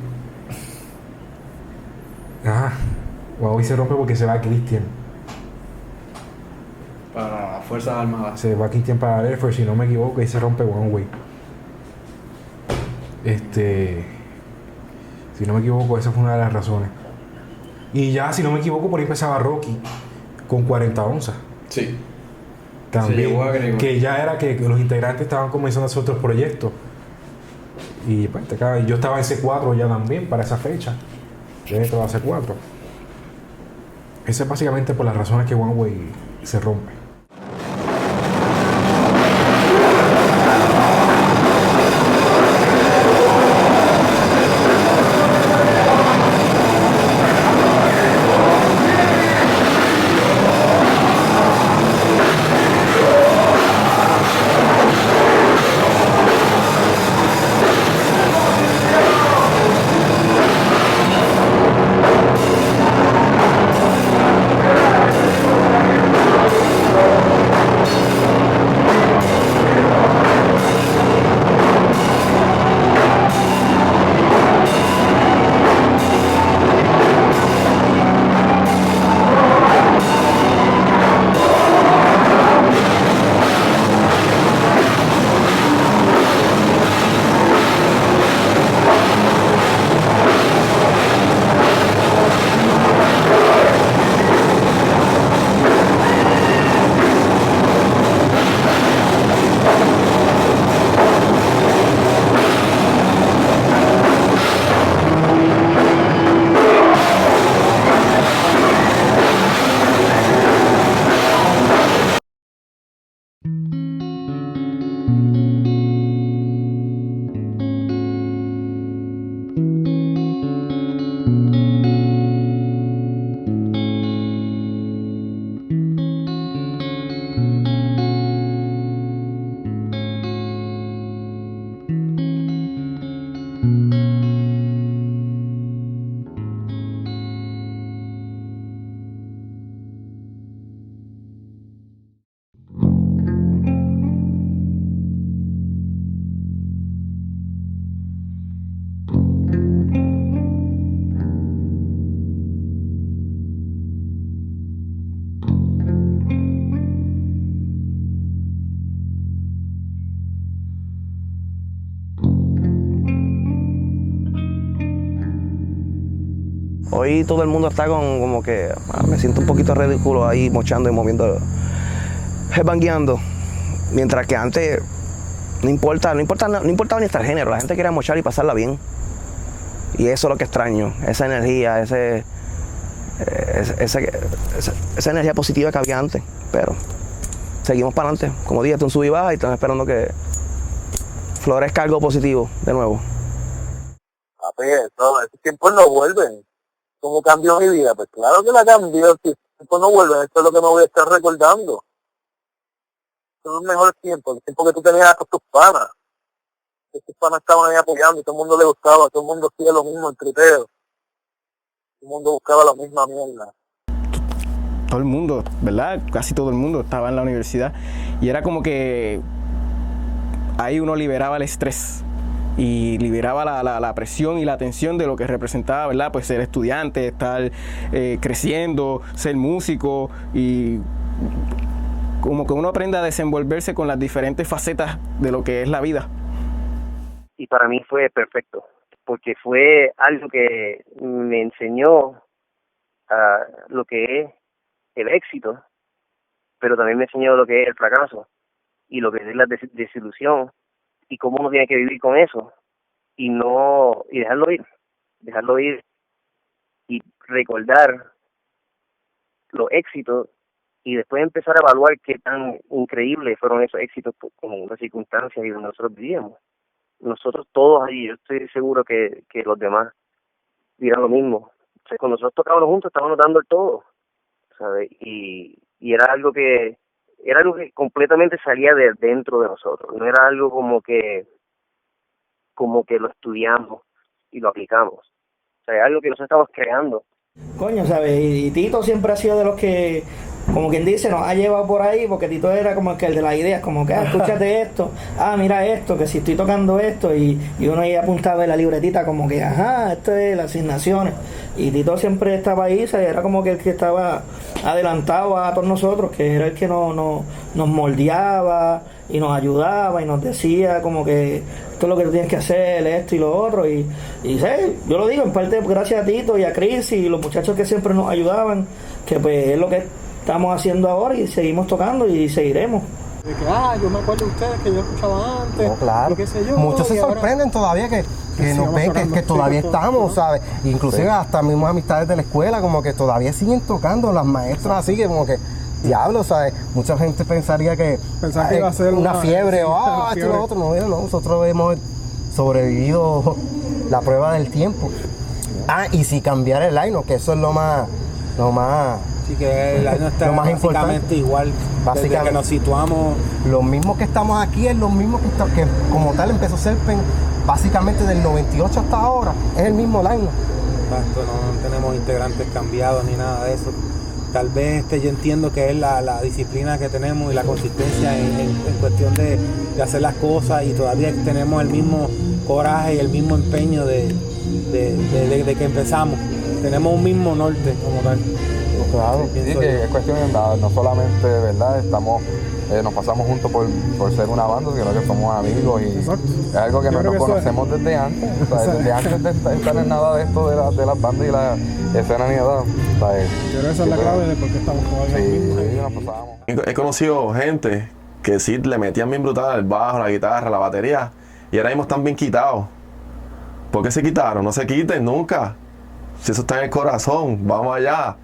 One Way se rompe porque se va Christian para las Fuerzas Armadas. Se va Christian para el Air Force, si no me equivoco, y se rompe One Way. Si no me equivoco, esa fue una de las razones. Y ya, si no me equivoco, por ahí empezaba Rocky con 40 onzas. Sí. También, sí, que ya era que los integrantes estaban comenzando a hacer otros proyectos. Y pues, yo estaba en C4 ya también para esa fecha. Yo estaba en C4. Esa es básicamente por las razones que One Way se rompe. Hoy todo el mundo está como que me siento un poquito ridículo ahí mochando y moviendo, headbangueando. Mientras que antes no importaba ni hasta el género, la gente quería mochar y pasarla bien. Y eso es lo que extraño, esa energía, esa energía positiva que había antes. Pero seguimos para adelante, como dije, esto es un sub y baja y están esperando que florezca algo positivo de nuevo. Papi, esos tiempos no vuelven. ¿Cómo cambió mi vida? Pues claro que la cambió, si esto no vuelve, esto es lo que me voy a estar recordando. Son los mejores tiempos, el tiempo que tú tenías con tus panas. Tus panas estaban ahí apoyando, todo el mundo le gustaba, todo el mundo hacía lo mismo, el tripeo. Todo el mundo buscaba la misma mierda. Todo el mundo, ¿verdad? Casi todo el mundo estaba en la universidad y era como que ahí uno liberaba el estrés. Y liberaba la presión y la tensión de lo que representaba, ¿verdad? Pues ser estudiante, estar creciendo, ser músico y como que uno aprende a desenvolverse con las diferentes facetas de lo que es la vida. Y para mí fue perfecto, porque fue algo que me enseñó lo que es el éxito, pero también me enseñó lo que es el fracaso y lo que es la desilusión. Y cómo uno tiene que vivir con eso y dejarlo ir y recordar los éxitos y después empezar a evaluar qué tan increíbles fueron esos éxitos con las circunstancias y donde nosotros vivíamos. Nosotros todos allí, yo estoy seguro que los demás dirán lo mismo. O sea, cuando nosotros tocábamos juntos estábamos dando el todo, ¿sabes? Y era algo que completamente salía de dentro de nosotros, no era algo como que lo estudiamos y lo aplicamos, o sea, es algo que nosotros estamos creando. Coño, ¿sabes? Y Tito siempre ha sido de los que, como quien dice, nos ha llevado por ahí, porque Tito era como que el de las ideas, como que, escúchate esto, mira esto, que si estoy tocando esto, y uno ahí apuntaba en la libretita como que, esto es las asignaciones, y Tito siempre estaba ahí, ¿sabes? Era como que el que estaba adelantado a todos nosotros, que era el que nos moldeaba y nos ayudaba y nos decía como que esto es lo que tú tienes que hacer, esto y lo otro, y ¿sabes? Yo lo digo en parte gracias a Tito y a Chris y los muchachos que siempre nos ayudaban, que pues es lo que estamos haciendo ahora y seguimos tocando y seguiremos. De que, yo me acuerdo de ustedes que yo escuchaba antes. No, claro. Y qué sé yo. Muchos se ahora... sorprenden todavía que que nos ven, que todavía estamos, ¿sabes? Inclusive hasta mismas amistades de la escuela, como que todavía siguen tocando, las maestras así, que como que, diablo, ¿sabes? Mucha gente pensaría que iba a ser una fiebre o esto y fiebre. lo otro. No, nosotros hemos sobrevivido la prueba del tiempo. Y si cambiar el line-up, que eso es lo más Sí, que el año está lo más básicamente importante. igual. Desde que nos situamos. Los mismos que estamos aquí es los mismos que como tal empezó Serpen básicamente del 98 hasta ahora. Es el mismo line. Exacto, no tenemos integrantes cambiados ni nada de eso. Tal vez yo entiendo que es la disciplina que tenemos y la consistencia en cuestión de hacer las cosas, y todavía tenemos el mismo coraje y el mismo empeño de que empezamos. Tenemos un mismo norte como tal. Claro, sí, que es cuestión de nada, no solamente, ¿verdad? Nos pasamos juntos por ser una banda, sino que somos amigos, y es algo que nos conocemos desde antes, ¿sabes? Desde antes de estar en nada de esto de las bandas y la escena ni nada, ¿sabes? Yo creo que esa es la clave de por qué estamos todavía sí, nos pasábamos. He conocido gente que sí le metían bien brutal al bajo, la guitarra, la batería, y ahora mismo están bien quitados. ¿Por qué se quitaron? No se quiten nunca. Si eso está en el corazón, vamos allá.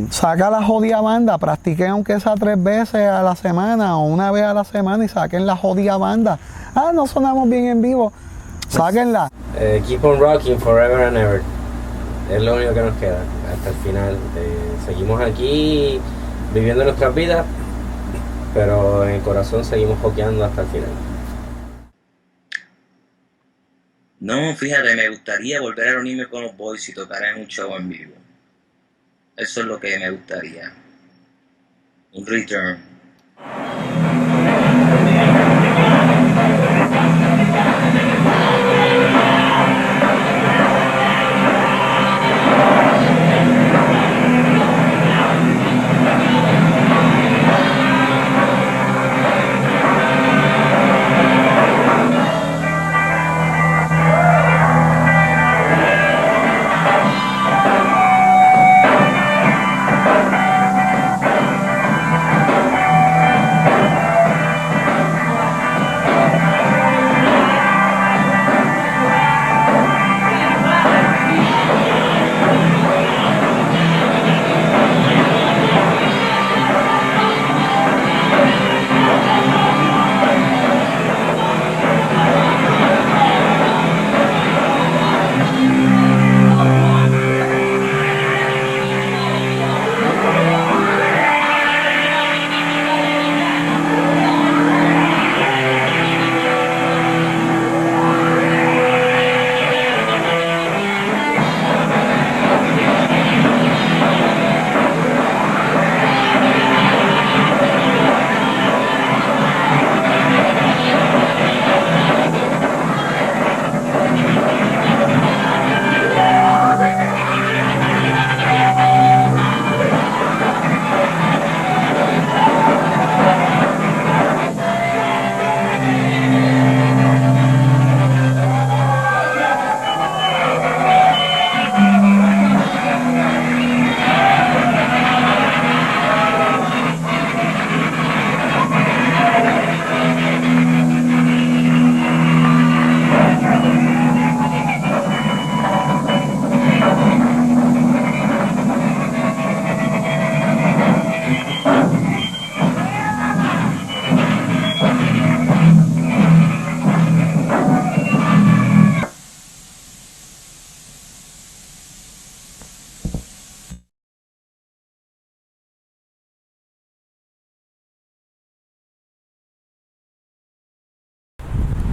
Saca la jodida banda, practiquen aunque sea 3 veces a la semana o una vez a la semana y saquen la jodida banda. No sonamos bien en vivo, sáquenla. Keep on rocking forever and ever. Es lo único que nos queda hasta el final. Seguimos aquí viviendo nuestras vidas, pero en el corazón seguimos rockeando hasta el final. No, fíjate, me gustaría volver a reunirme con los Boys y tocar en un show en vivo. Eso es lo que me gustaría. Un return.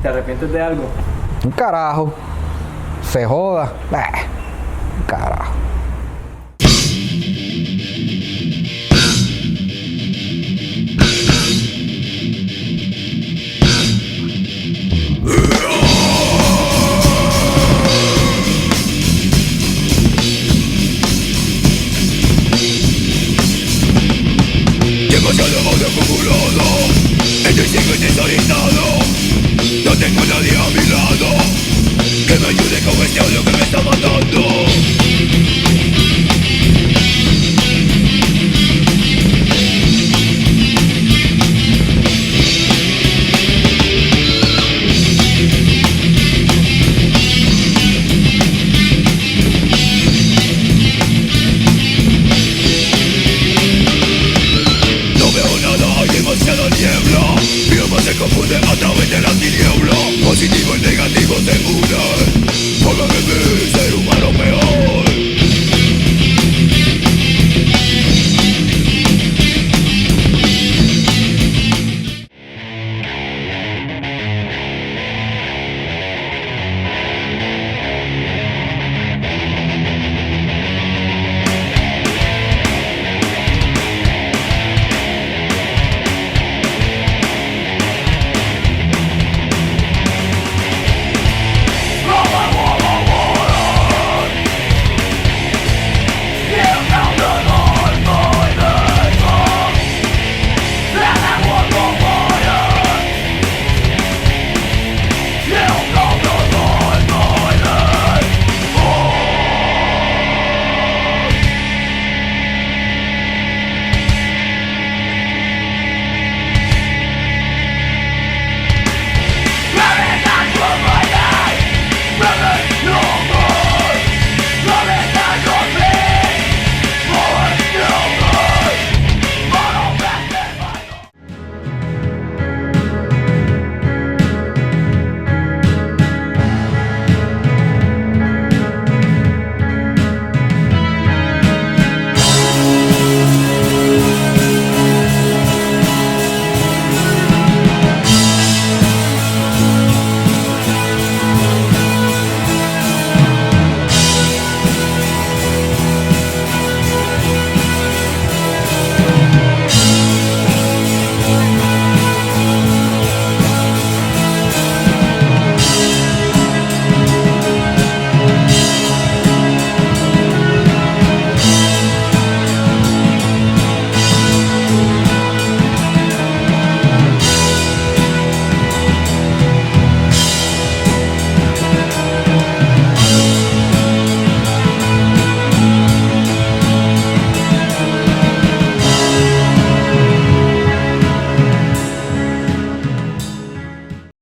¿Te arrepientes de algo? Un carajo. Se joda. Un carajo. Demasiado odio acumulado, estoy ciego y desorientado. No tengo a nadie a mi lado.